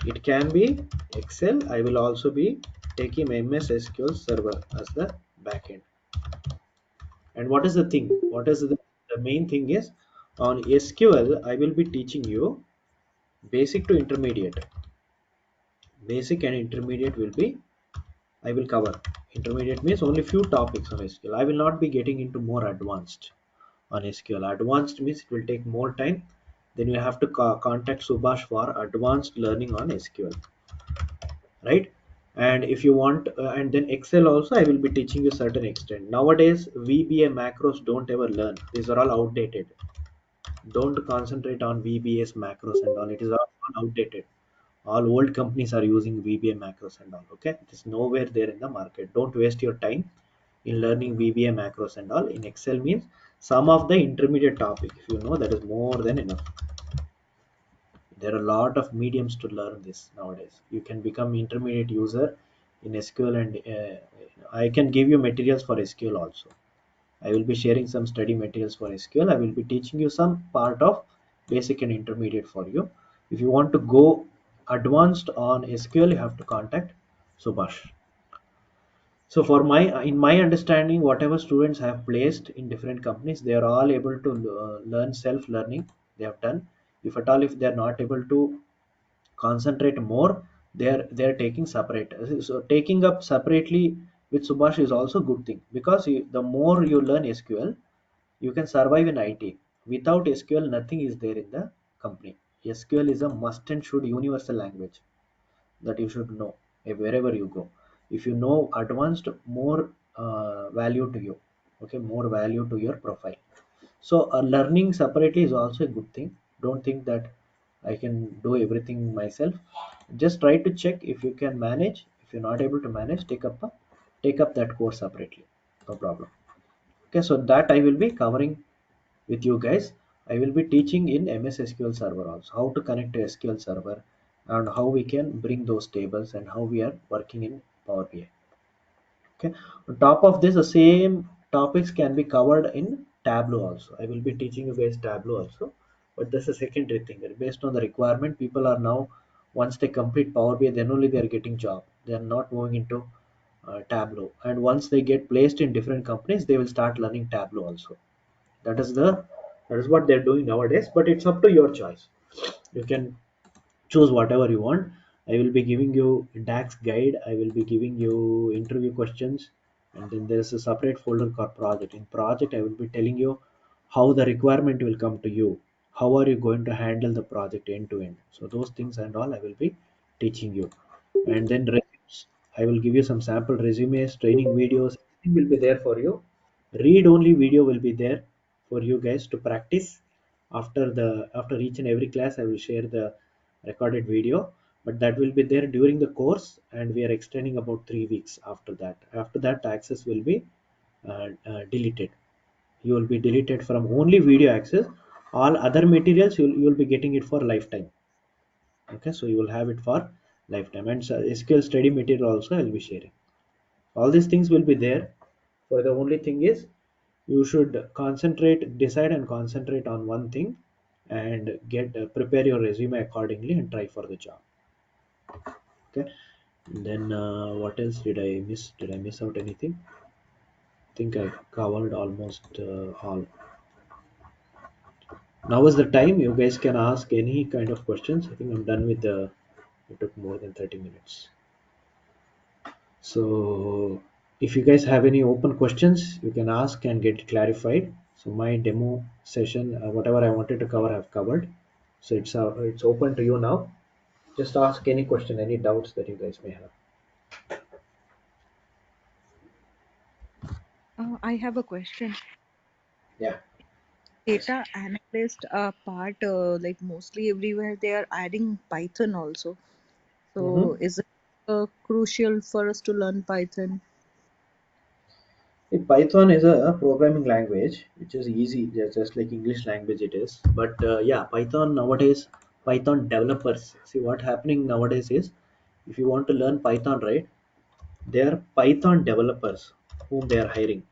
it can be Excel. I will also be taking MS SQL server as the backend. And what is the thing, the main thing is, on SQL I will be teaching you basic to intermediate. Basic and intermediate will be, I will cover. Intermediate means only few topics on SQL. I will not be getting into more advanced on SQL. Advanced means it will take more time. Then you have to contact Subhash for advanced learning on SQL, right? And if you want, and then Excel also, I will be teaching you certain extent. Nowadays, VBA macros don't ever learn. These are all outdated. Don't concentrate on VBA's macros and all. It is all outdated. All old companies are using VBA macros and all. Okay, it is nowhere there in the market. Don't waste your time in learning VBA macros and all. In Excel means some of the intermediate topic. If you know, that is more than enough. There are a lot of mediums to learn this nowadays. You can become intermediate user in SQL, and I can give you materials for SQL also. I will be sharing some study materials for SQL. I will be teaching you some part of basic and intermediate for you. If you want to go advanced on SQL, you have to contact Subhash. So for in my understanding, whatever students have placed in different companies, they are all able to learn self-learning. They have done. If at all, if they are not able to concentrate more, they are taking separate. So taking up separately with Subhash is also good thing, because the more you learn SQL, you can survive in IT. Without SQL, nothing is there in the company. SQL is a must and should universal language that you should know wherever you go. If you know advanced, more value to you. Okay, more value to your profile. So learning separately is also a good thing. Don't think that I can do everything myself. Just try to check if you can manage. If you're not able to manage, take up that course separately. No problem. Okay, so that I will be covering with you guys. I will be teaching in MS SQL Server also, how to connect to SQL Server, and how we can bring those tables, and how we are working in Power BI. Okay. On top of this, the same topics can be covered in Tableau also. I will be teaching you guys Tableau also, but this is a secondary thing. Based on the requirement, people are now, once they complete Power BI, then only they are getting job. They are not moving into Tableau. And once they get placed in different companies, they will start learning Tableau also. That is what they're doing nowadays. But it's up to your choice. You can choose whatever you want. I will be giving you DAX guide. I will be giving you interview questions, and then there's a separate folder called project. In project, I will be telling you how the requirement will come to you, how are you going to handle the project end to end. So those things and all I will be teaching you. And then resumes, I will give you some sample resumes, training videos, everything will be there for you. Read only video will be there for you guys to practice. After each and every class, I will share the recorded video, but that will be there during the course, and we are extending about 3 weeks after that. After that, access will be deleted. You will be deleted from only video access. All other materials, you will be getting it for lifetime. Okay, so you will have it for lifetime. And SQL study material also I will be sharing. All these things will be there. For the only thing is, you should decide and concentrate on one thing, and get prepare your resume accordingly and try for the job. Okay. Then what else did I miss? Did I miss out anything? I think I covered almost all. Now is the time you guys can ask any kind of questions. I think I'm done with the. It took more than 30 minutes. So if you guys have any open questions, you can ask and get clarified. So my demo session, whatever I wanted to cover, I've covered. So it's open to you now. Just ask any question, any doubts that you guys may have. I have a question. Yeah. Yes. Data analyst part, like mostly everywhere they are adding Python also. Mm-hmm. So is it crucial for us to learn Python? Python is a programming language which is easy, just like English language it is. But yeah, Python nowadays, Python developers. See what happening nowadays is, if you want to learn Python, right? They are Python developers whom they are hiring,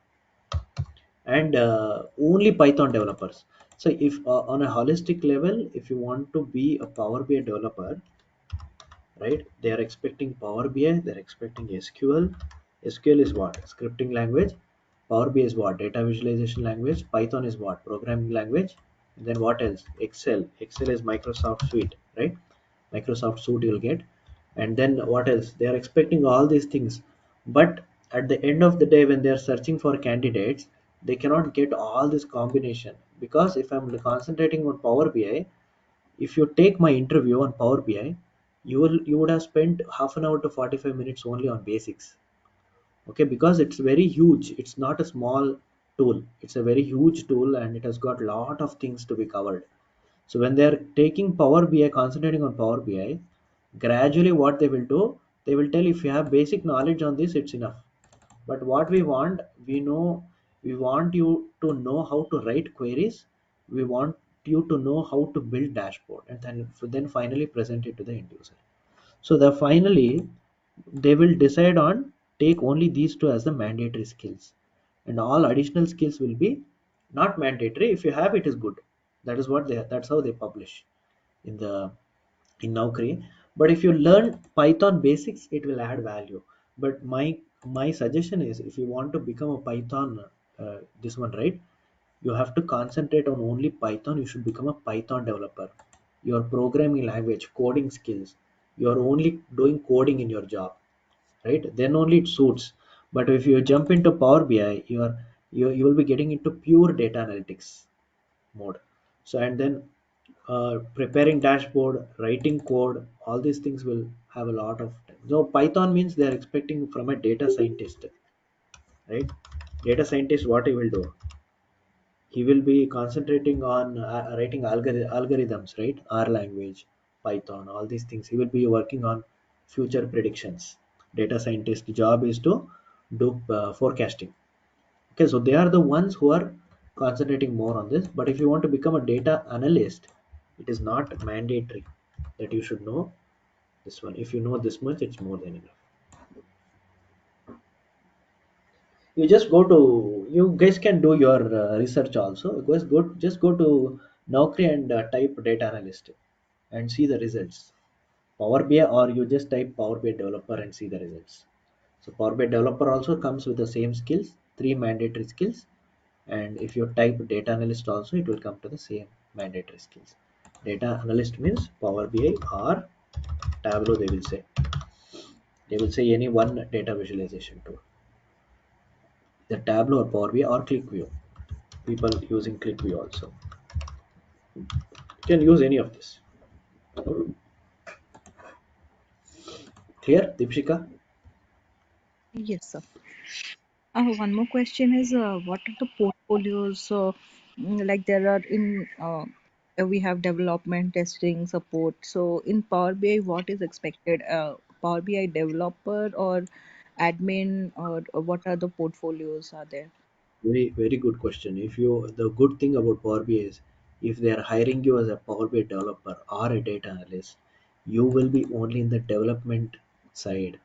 and only Python developers. So if on a holistic level, if you want to be a Power BI developer, right? They are expecting Power BI, they're expecting SQL. SQL is what? Scripting language. Power BI is what? Data visualization language. Python is what? Programming language. And then what else? Excel. Excel is Microsoft Suite, right? Microsoft Suite you'll get. And then what else? They are expecting all these things. But at the end of the day, when they are searching for candidates, they cannot get all this combination, because if I'm concentrating on Power BI, if you take my interview on Power BI, you would have spent half an hour to 45 minutes only on basics. Okay, because it's very huge. It's not a small tool. It's a very huge tool, and it has got a lot of things to be covered. So when they're taking Power BI, concentrating on Power BI, gradually what they will do, they will tell, if you have basic knowledge on this, it's enough. But what we want, we want you to know how to write queries. We want you to know how to build dashboard and then finally present it to the end user. So the finally they will decide on take only these two as the mandatory skills, and all additional skills will be not mandatory. If you have it is good. That is what that's how they publish in the in Naukri. But if you learn Python basics, it will add value. But my suggestion is if you want to become a Python this one, right, you have to concentrate on only Python. You should become a Python developer. Your programming language, coding skills, you're only doing coding in your job, right? Then only it suits. But if you jump into Power BI, you will be getting into pure data analytics mode. So and then preparing dashboard, writing code, all these things will have a lot of time. So Python means they are expecting from a data scientist, right? Data scientist, what he will do, he will be concentrating on writing algorithms, right? R language, Python, all these things. He will be working on future predictions. Data scientist job is to do forecasting. Okay, so they are the ones who are concentrating more on this. But if you want to become a data analyst, it is not mandatory that you should know this one. If you know this much, it's more than enough. You just go to, you guys can do your research also. Just go to Naukri and type data analyst and see the results. Power BI, or you just type Power BI developer and see the results. So Power BI developer also comes with the same skills, three mandatory skills. And if you type data analyst also, it will come to the same mandatory skills. Data analyst means Power BI or Tableau, they will say any one data visualization tool, the Tableau or Power BI or ClickView. People using ClickView also, you can use any of this. Clear, Deepshika? Yes, sir. One more question is, what are the portfolios? So, like there are in we have development, testing, support. So in Power BI, what is expected? Power BI developer or admin, or what are the portfolios are there? Very very good question. If you, the good thing about Power BI is, if they are hiring you as a Power BI developer or a data analyst, you will be only in the development side.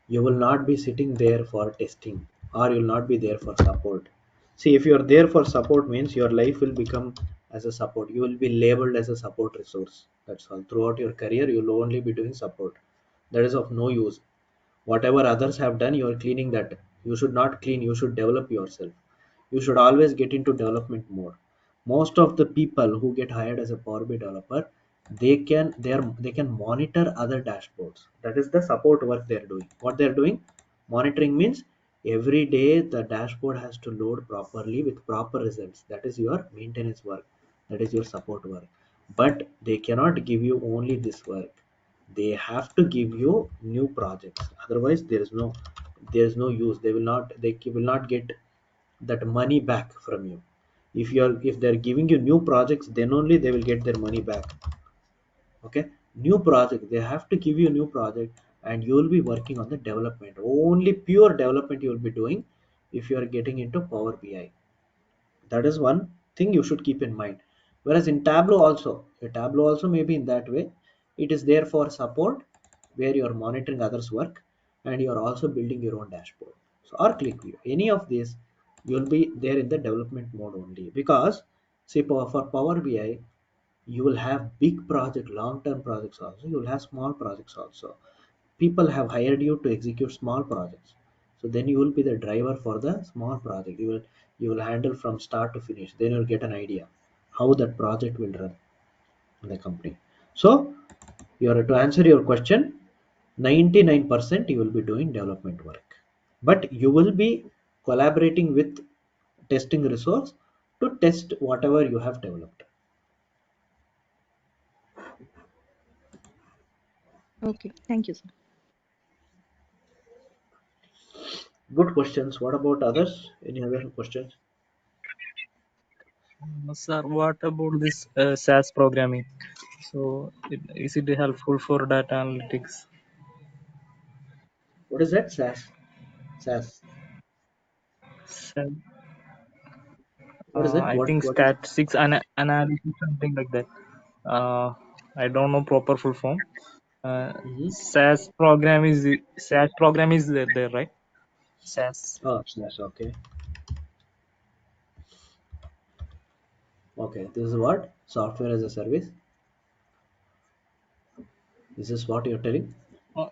You will not be sitting there for testing, or you will not be there for support. See, if you are there for support means your life will become as a support. You will be labeled as a support resource. That's all. Throughout your career you will only be doing support. That is of no use. Whatever others have done, you are cleaning that. You should not clean, you should develop yourself. You should always get into development mode. Most of the people who get hired as a Power BI developer, they can monitor other dashboards. That is the support work they're doing. What they're doing, monitoring means every day the dashboard has to load properly with proper results. That is your maintenance work, that is your support work. But they cannot give you only this work. They have to give you new projects. Otherwise there is no use. They will not get that money back from you. If they're giving you new projects, then only they will get their money back. Okay, new project, they have to give you a new project, and you will be working on the development. Only pure development you will be doing if you are getting into Power BI. That is one thing you should keep in mind. Whereas in Tableau also may be in that way. It is there for support, where you are monitoring others work, and you are also building your own dashboard. So, or ClickView, any of these, you will be there in the development mode only. Because see, for Power BI, you will have big project, long term projects also, you will have small projects also. People have hired you to execute small projects. So then you will be the driver for the small project. You will handle from start to finish. Then you'll get an idea how that project will run in the company. So to answer your question, 99% you will be doing development work, but you will be collaborating with testing resource to test whatever you have developed. Okay, thank you, sir. Good questions. What about others? Any other questions? Sir, what about this SAS programming? So, is it helpful for data analytics? What is that? SAS. SAS. SAS, What is that? I think What is? statistics analysis, something like that. Uh, I don't know proper full form. Mhm. SAS program is there, right? SAS. Oh, yes, okay. Okay, this is what? Software as a service. This is what you're telling?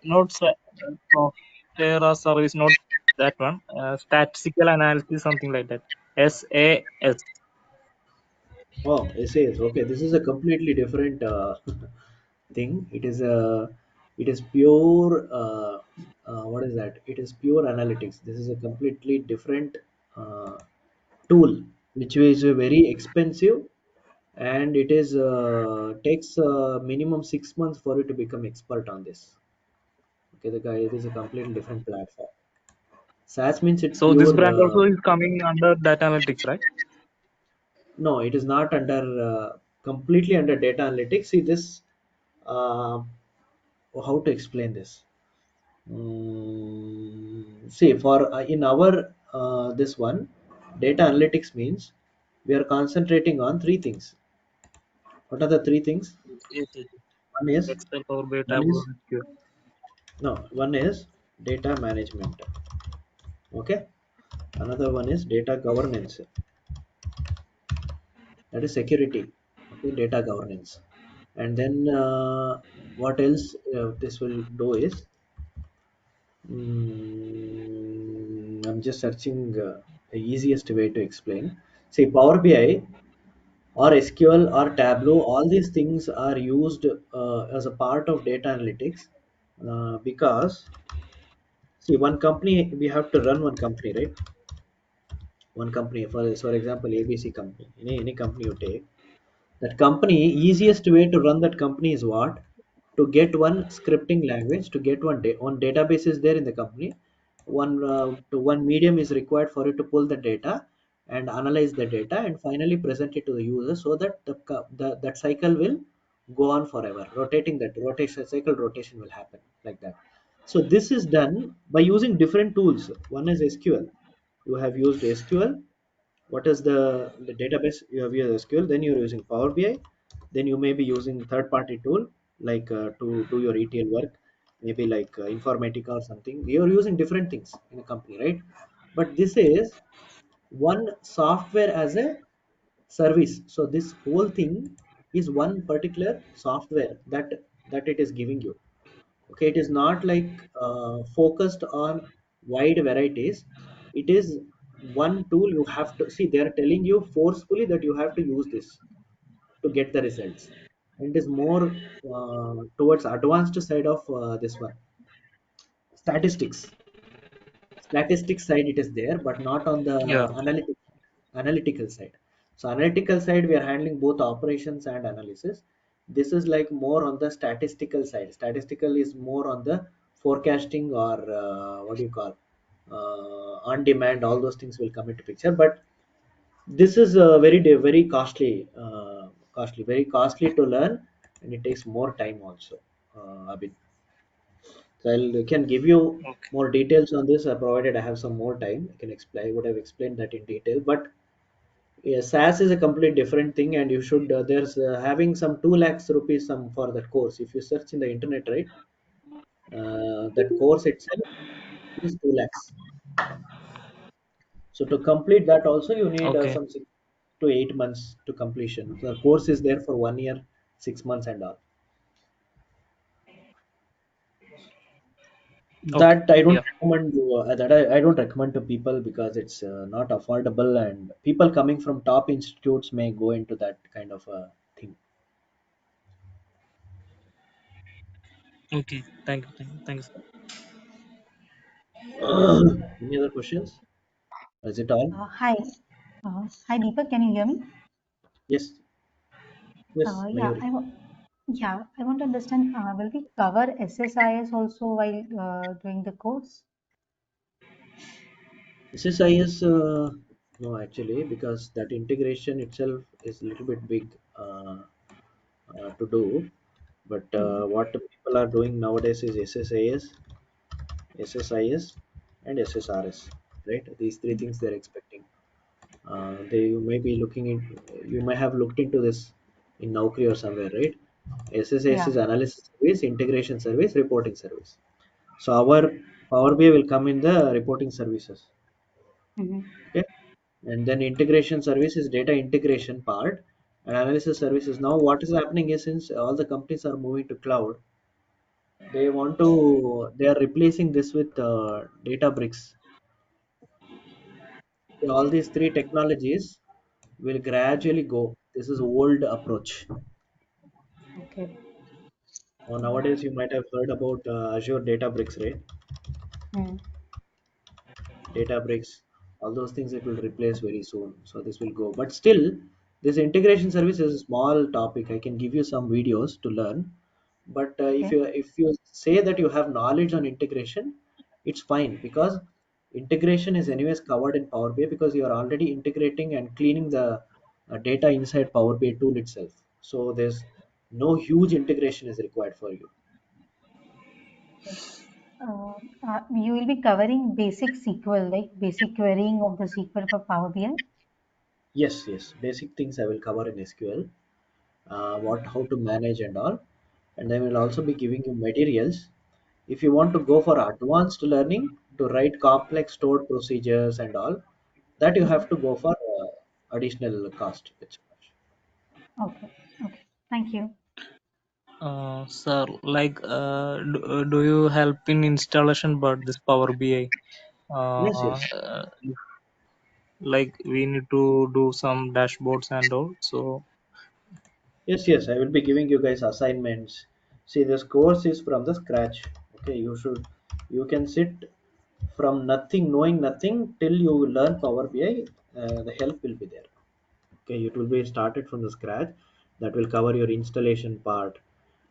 Not software or service, not that one. Statistical analysis, something like that. SAS. Oh, essays. Okay, this is a completely different thing. It is pure. What is that? It is pure analytics. This is a completely different uh, tool, which is very expensive, and it is takes minimum 6 months for you to become expert on this. Okay, the guy. It is a completely different platform. SAS means it's So this pure. branch also is coming under data analytics, right? No, it is not under completely under data analytics. See this. Uh, how to explain this? See, for in our this one, data analytics means we are concentrating on three things. What are the three things? Yes, yes. One is Excel, PowerBI, one Tableau, is SQL. no, one is data management. Okay, another one is data governance. That is security. Okay, data governance. And then what else this will do is I'm just searching the easiest way to explain. See, Power BI or SQL or Tableau, all these things are used as a part of data analytics because, see, one company, we have to run one company, right? One company, for example, ABC company, any company you take, that company, easiest way to run that company is what? To get one scripting language, to get one database is there in the company. One medium is required for it to pull the data and analyze the data and finally present it to the user so that that cycle will go on forever. Rotating that rotation cycle rotation will happen like that. So this is done by using different tools. One is SQL. You have used SQL. What is the database? You have used SQL, then you're using Power BI, then you may be using third party tool like to do your ETL work, maybe like Informatica or something. You're using different things in a company, right? But this is one software as a service. So this whole thing is one particular software that it is giving you. Okay, it is not like focused on wide varieties. It is one tool. You have to see, they are telling you forcefully that you have to use this to get the results, and it is more towards advanced side of this one, statistics. Statistics side it is there, but not on the Yeah. analytical side. So analytical side we are handling both operations and analysis. This is like more on the statistical side. Statistical is more on the forecasting or what do you call on demand. All those things will come into picture, but this is very costly, very costly to learn, and it takes more time also. Abid. So I can give you Okay. more details on this, provided I have some more time. I can explain. I would have explained that in detail. But yeah, SAS is a complete different thing, and you should. There's having some 2 lakhs rupees some for that course. If you search in the internet, right, that course itself is 2 lakhs. So to complete that, also you need Okay. some 6 to 8 months to completion. So the course is there for 1 year, 6 months, and all. Okay. That I don't Yeah. recommend I don't recommend to people because it's not affordable, and people coming from top institutes may go into that kind of a thing. Okay. Thank you. Thank you, sir. Any other questions? Is it all? Hi. Hi, Deepak. Can you hear me? Yes, yes, Yeah, Mayuri. I want to understand, will we cover SSIS also while doing the course? SSIS, no, actually, because that integration itself is a little bit big to do. But Mm. what the people are doing nowadays is SSIS, and SSRS, right? These three things they're expecting. You may be looking in, you may have looked into this in Naukri or somewhere, right? SSAS Yeah. is analysis service, integration service, reporting service. So our Power BI will come in the reporting services. Mm-hmm. Okay. And then integration service is data integration part, and analysis services. Now what is happening is, since all the companies are moving to cloud, they are replacing this with Databricks. So all these three technologies will gradually go. This is old approach. Okay. Nowadays, you might have heard about Azure Databricks, right? Mm. Databricks, all those things it will replace very soon. So this will go. But still, this integration service is a small topic. I can give you some videos to learn. But Okay. if you say that you have knowledge on integration, it's fine, because integration is anyways covered in Power BI, because you are already integrating and cleaning the data inside Power BI tool itself. So there's no huge integration is required for you. Okay. You will be covering basic SQL, like basic querying of the SQL for Power BI. Yes, yes. Basic things I will cover in SQL. What how to manage and all, and I will also be giving you materials. If you want to go for advanced learning to write complex stored procedures and all, that you have to Mm-hmm. go for additional cost. Okay. Okay. Thank you. Sir, like, do you help in installation but this Power BI? Yes, Uh, yes. uh, like we need to do some dashboards and all. So, Yes, yes, I will be giving you guys assignments. See, this course is from the scratch. Okay, you can sit from nothing, knowing nothing, till you learn Power BI. The help will be there. Okay, it will be started from the scratch. That will cover your installation part,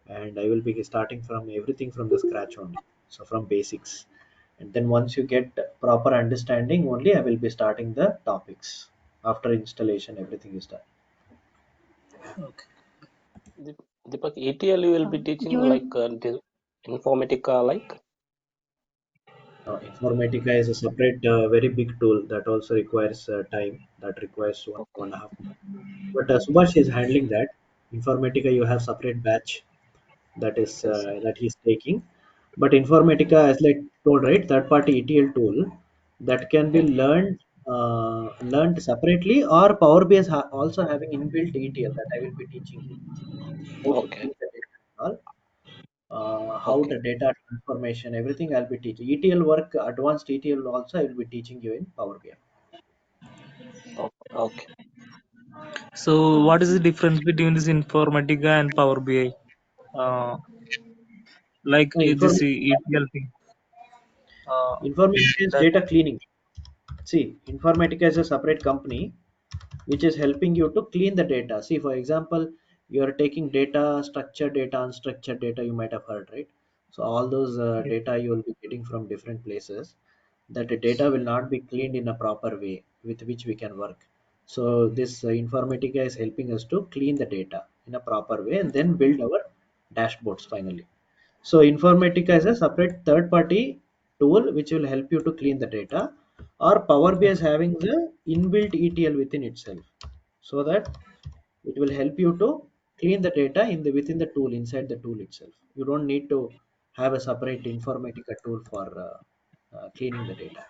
and I will be starting from everything from the scratch only. So from basics, and then once you get proper understanding, only I will be starting the topics. After installation, everything is done. okay. Deepak, ETL you will be teaching You will. like Informatica, like? Informatica is a separate, very big tool that also requires time. That requires one Okay, 1.5 months. But Subhash is handling that. Informatica, you have separate batch yes, sir. that he's taking. But Informatica, as like told, right, third party ETL tool that can be Okay, learned separately, or Power BI is also having inbuilt ETL that I will be teaching you how to okay, clean the data and all, how okay, the data transformation, everything I'll be teaching. ETL work, advanced ETL also I will be teaching you in Power BI. okay. So, Uh, what is the difference between this Informatica and Power BI? Uh, like this Informatica, ETL thing. Uh, Informatica is that data cleaning. See, Informatica is a separate company which is helping you to clean the data. See, for example, you are taking data, structured data, unstructured data, you might have heard, right? So all those yeah. data you will be getting from different places. That the data will not be cleaned in a proper way with which we can work. So this Informatica is helping us to clean the data in a proper way and then build our dashboards finally. So Informatica is a separate third party tool which will help you to clean the data, or Power BI is Okay. having the inbuilt ETL within itself, so that it will help you to clean the data in the within the tool, inside the tool itself. You don't need to have a separate Informatica tool for cleaning the data.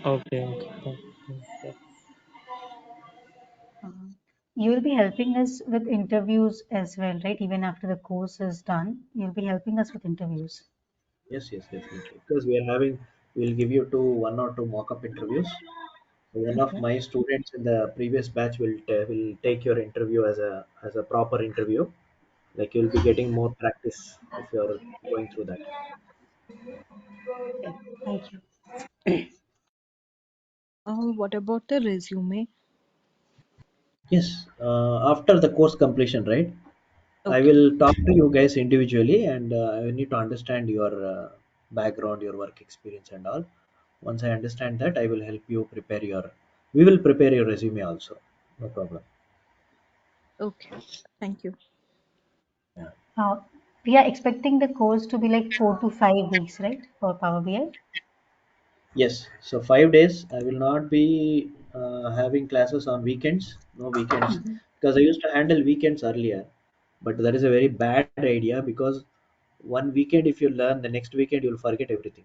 Okay. Okay. Okay. uh, you will be helping us with interviews as well, right? Even after the course is done, you'll be helping us with interviews. Yes, yes, definitely. Because we are having, we'll give you one or two mock-up interviews. One of Okay. my students in the previous batch will take your interview as a proper interview. Like you'll be getting more practice if you're going through that. Okay. Thank you. What about the resume? Yes, after the course completion, right? I Okay. will talk to you guys individually, and I need to understand your background, your work experience, and all. Once I understand that, I will help you prepare your. We will prepare your resume also. No problem. Okay. Thank you. Yeah. Uh, we are expecting the course to be like 4 to 5 weeks, right, for Power BI? Yes. So 5 days. I will not be. having classes on weekends. No weekends, because I used to handle weekends earlier, but that is a very bad idea because one weekend if you learn, the next weekend you'll forget everything.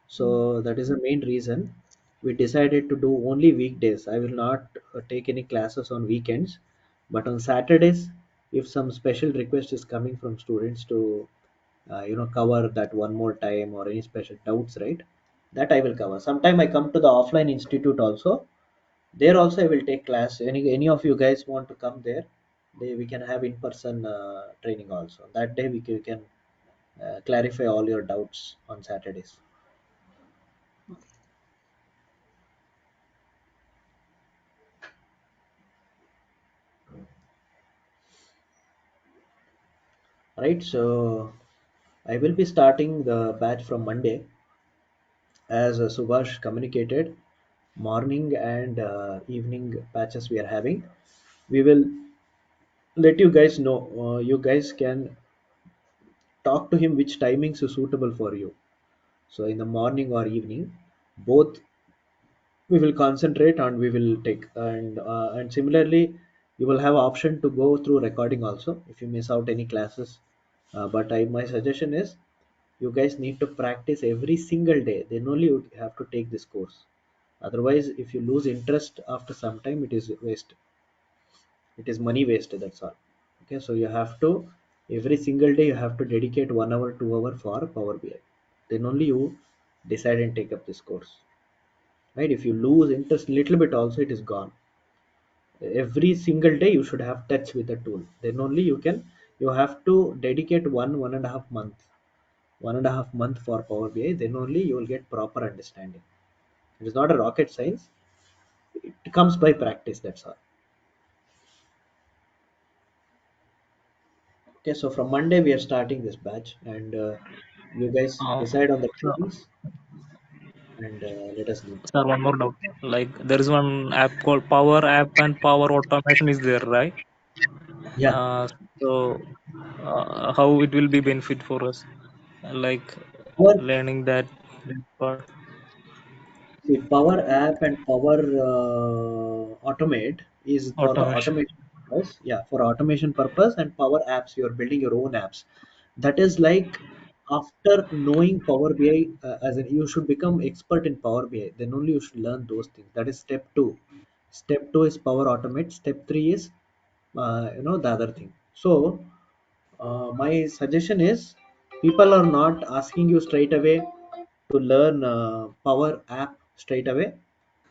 So that is the main reason we decided to do only weekdays. I will not take any classes on weekends, but on Saturdays, if some special request is coming from students to, cover that one more time or any special doubts, right? That I will cover. Sometime I come to the offline institute also. There also I will take class. Any of you guys want to come there? We can have in person training also. That day we can clarify all your doubts on Saturdays. Right, so I will be starting the batch from Monday as Subhash communicated. Morning and evening batches we are having. We will let you guys know. You guys can talk to him which timings is suitable for you. So in the morning or evening, both we will concentrate and we will take. And similarly, you will have option to go through recording also if you miss out any classes. But my suggestion is you guys need to practice every single day, then only you have to take this course. Otherwise if you lose interest after some time, it is waste, it is money waste, that's all. Okay, so you have to every single day you have to dedicate 1 hour 2 hour for Power BI, then only you decide and take up this course, right? If you lose interest little bit also, it is gone. Every single day you should have touch with the tool, then only you have to dedicate 1.5 month, 1.5 month for Power BI, then only you will get proper understanding. It is not a rocket science. It comes by practice. That's all. Okay, so from Monday we are starting this batch, and you guys Uh, decide on the so, timings and let us know. sir, one more doubt. Like there is one app called Power App and Power Automation is there, right? Yeah. Uh, so how it will be benefit for us, like Power, learning that part see, Power App and Power Automate is for the automation. automation purpose. Yeah, for automation purpose, and Power Apps, you are building your own apps. That is like after knowing Power BI, as in you should become expert in Power BI. Then only you should learn those things. That is step two. Step two is Power Automate. Step three is the other thing. So my suggestion is people are not asking you straight away to learn Power App straight away,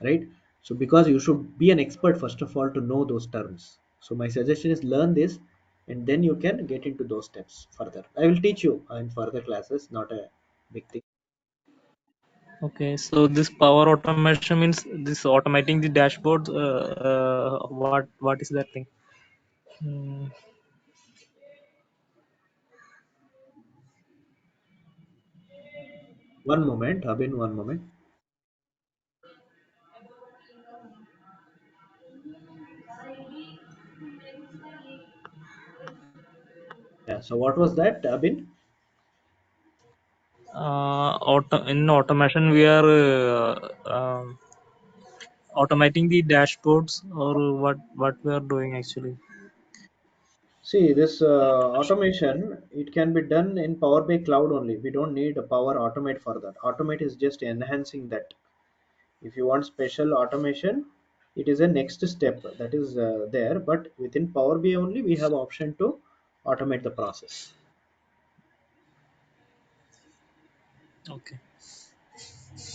right? So because you should be an expert first of all to know those terms. So my suggestion is learn this, and then you can get into those steps further. I will teach you in further classes, not a big thing. Okay, so this Power Automation means this automating the dashboard. What is that thing? Hmm. One moment, Abin, one moment. Yeah, so what was that, Abin? In automation we are automating the dashboards, or what we are doing actually. See, this automation, it can be done in Power BI Cloud only. We don't need a Power Automate for that. Automate is just enhancing that. If you want special automation, it is a next step that is there. But within Power BI only, we have option to automate the process. Okay.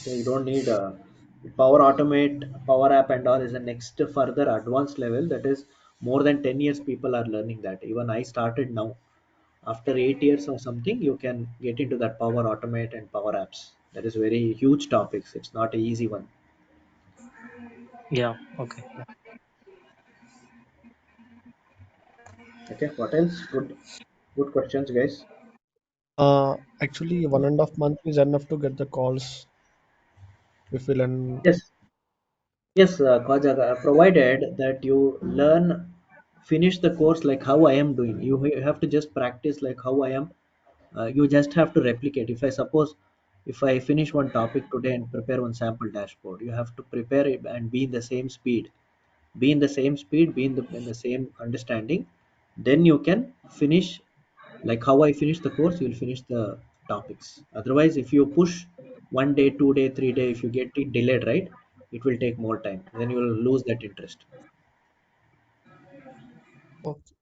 Okay, you don't need Power Automate, Power App, and all is the next further advanced level. That is more than 10 years people are learning that. Even I started now. After 8 years or something, you can get into that Power Automate and Power Apps. That is very huge topics. It's not an easy one. Yeah. Okay. Okay, what else? Good questions, guys. Actually, 1.5 months is enough to get the calls if we learn. Yes, yes, Khwaja, provided that you learn, finish the course like how I am doing. You have to just practice like how I am. You just have to replicate. If I suppose if I finish one topic today and prepare one sample dashboard, you have to prepare it and be in the same speed, be in the same understanding. Then you can finish, like how I finished the course, you'll finish the topics. Otherwise, if you push 1 day, 2 day, 3 day, if you get it delayed, right, it will take more time, then you will lose that interest. Okay.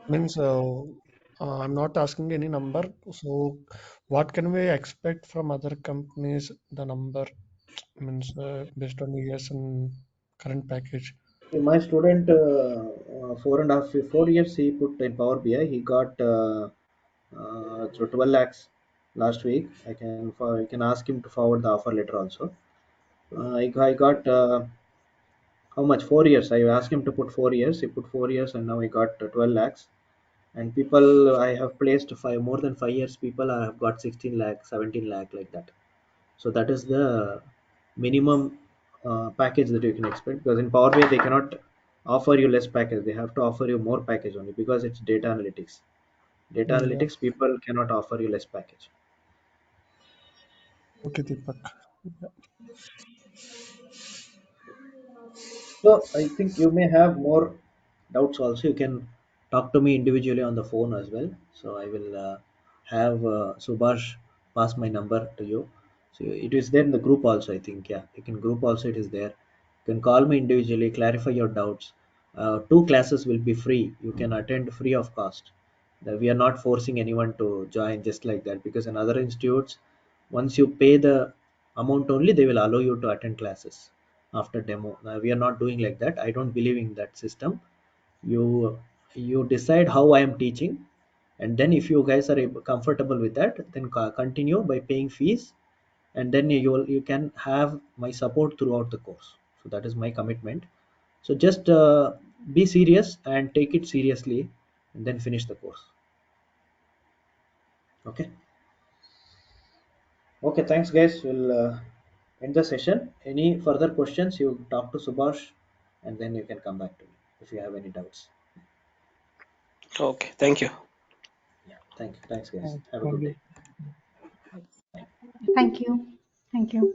Means I'm not asking any number. So what can we expect from other companies? The number means based on years and current package. My student, 4.5 4 years he put in Power BI. He got through 12 lakhs last week. I can ask him to forward the offer letter also. I got how much? 4 years. I asked him to put 4 years. He put 4 years, and now he got 12 lakhs. And people I have placed more than 5 years. People I have got 16 lakh, 17 lakh, like that. So that is the minimum package that you can expect, because in Power BI they cannot offer you less package. They have to offer you more package only, because it's data analytics. Data Yeah. analytics people cannot offer you less package. Okay, Deepak. So I think you may have more doubts also. You can talk to me individually on the phone as well. So I will have Subhash pass my number to you. So it is there in the group also, I think. Yeah, you can group also, it is there. You can call me individually, clarify your doubts. 2 classes will be free. You can attend free of cost. We are not forcing anyone to join just like that, because in other institutes, once you pay the amount only, they will allow you to attend classes after demo. We are not doing like that. I don't believe in that system. You decide how I am teaching, and then if you guys are comfortable with that, then continue by paying fees, and then you can have my support throughout the course. So that is my commitment. So just be serious and take it seriously, and then finish the course. Okay. Okay, thanks guys. We'll end the session. Any further questions, you talk to Subhash, and then you can come back to me if you have any doubts. Okay, thank you. Yeah, thanks guys. Have a Thank good you. day. Bye. Thank you. Thank you.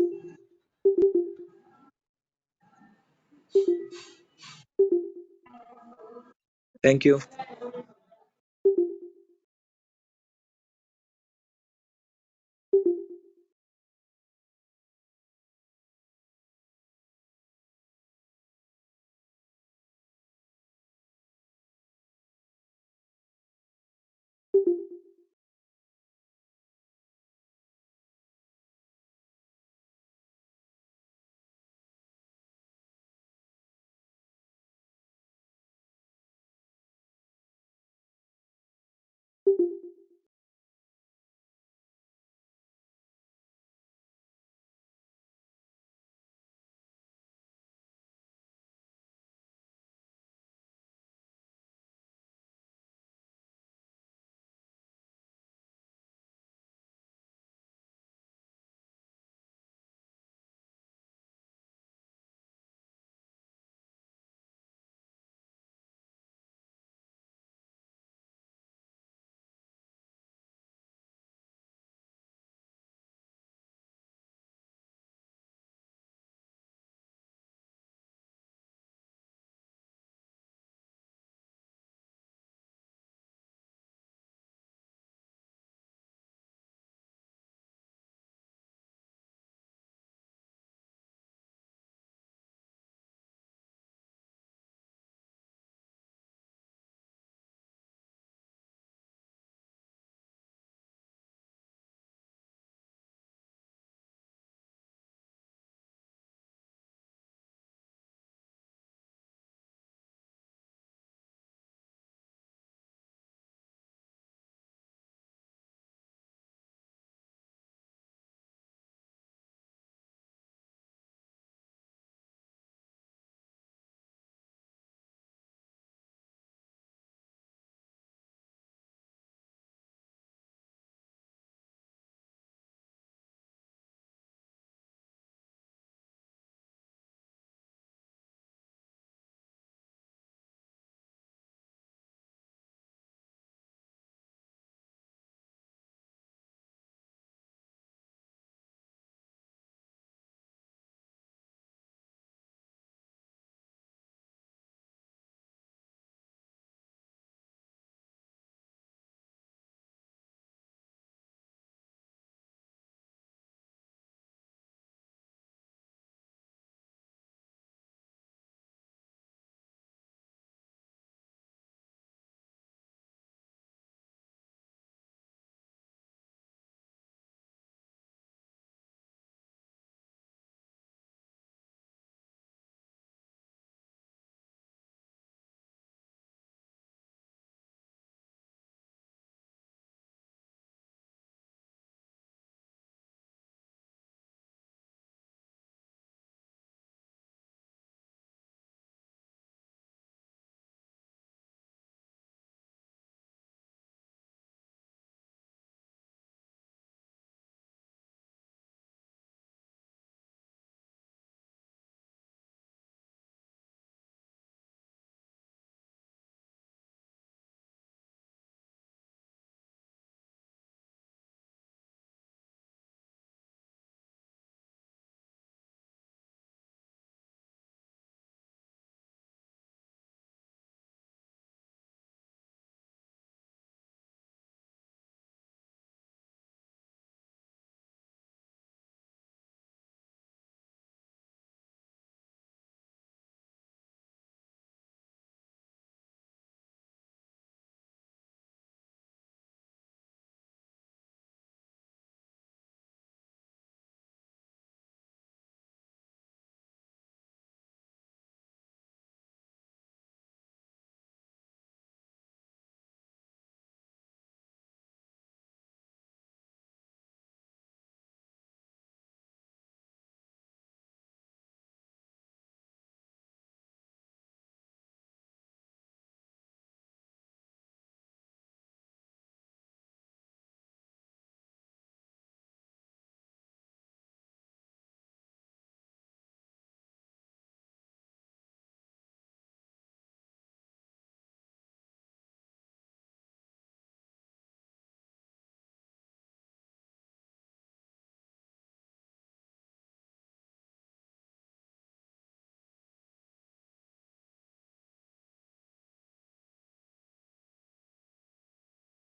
Thank you.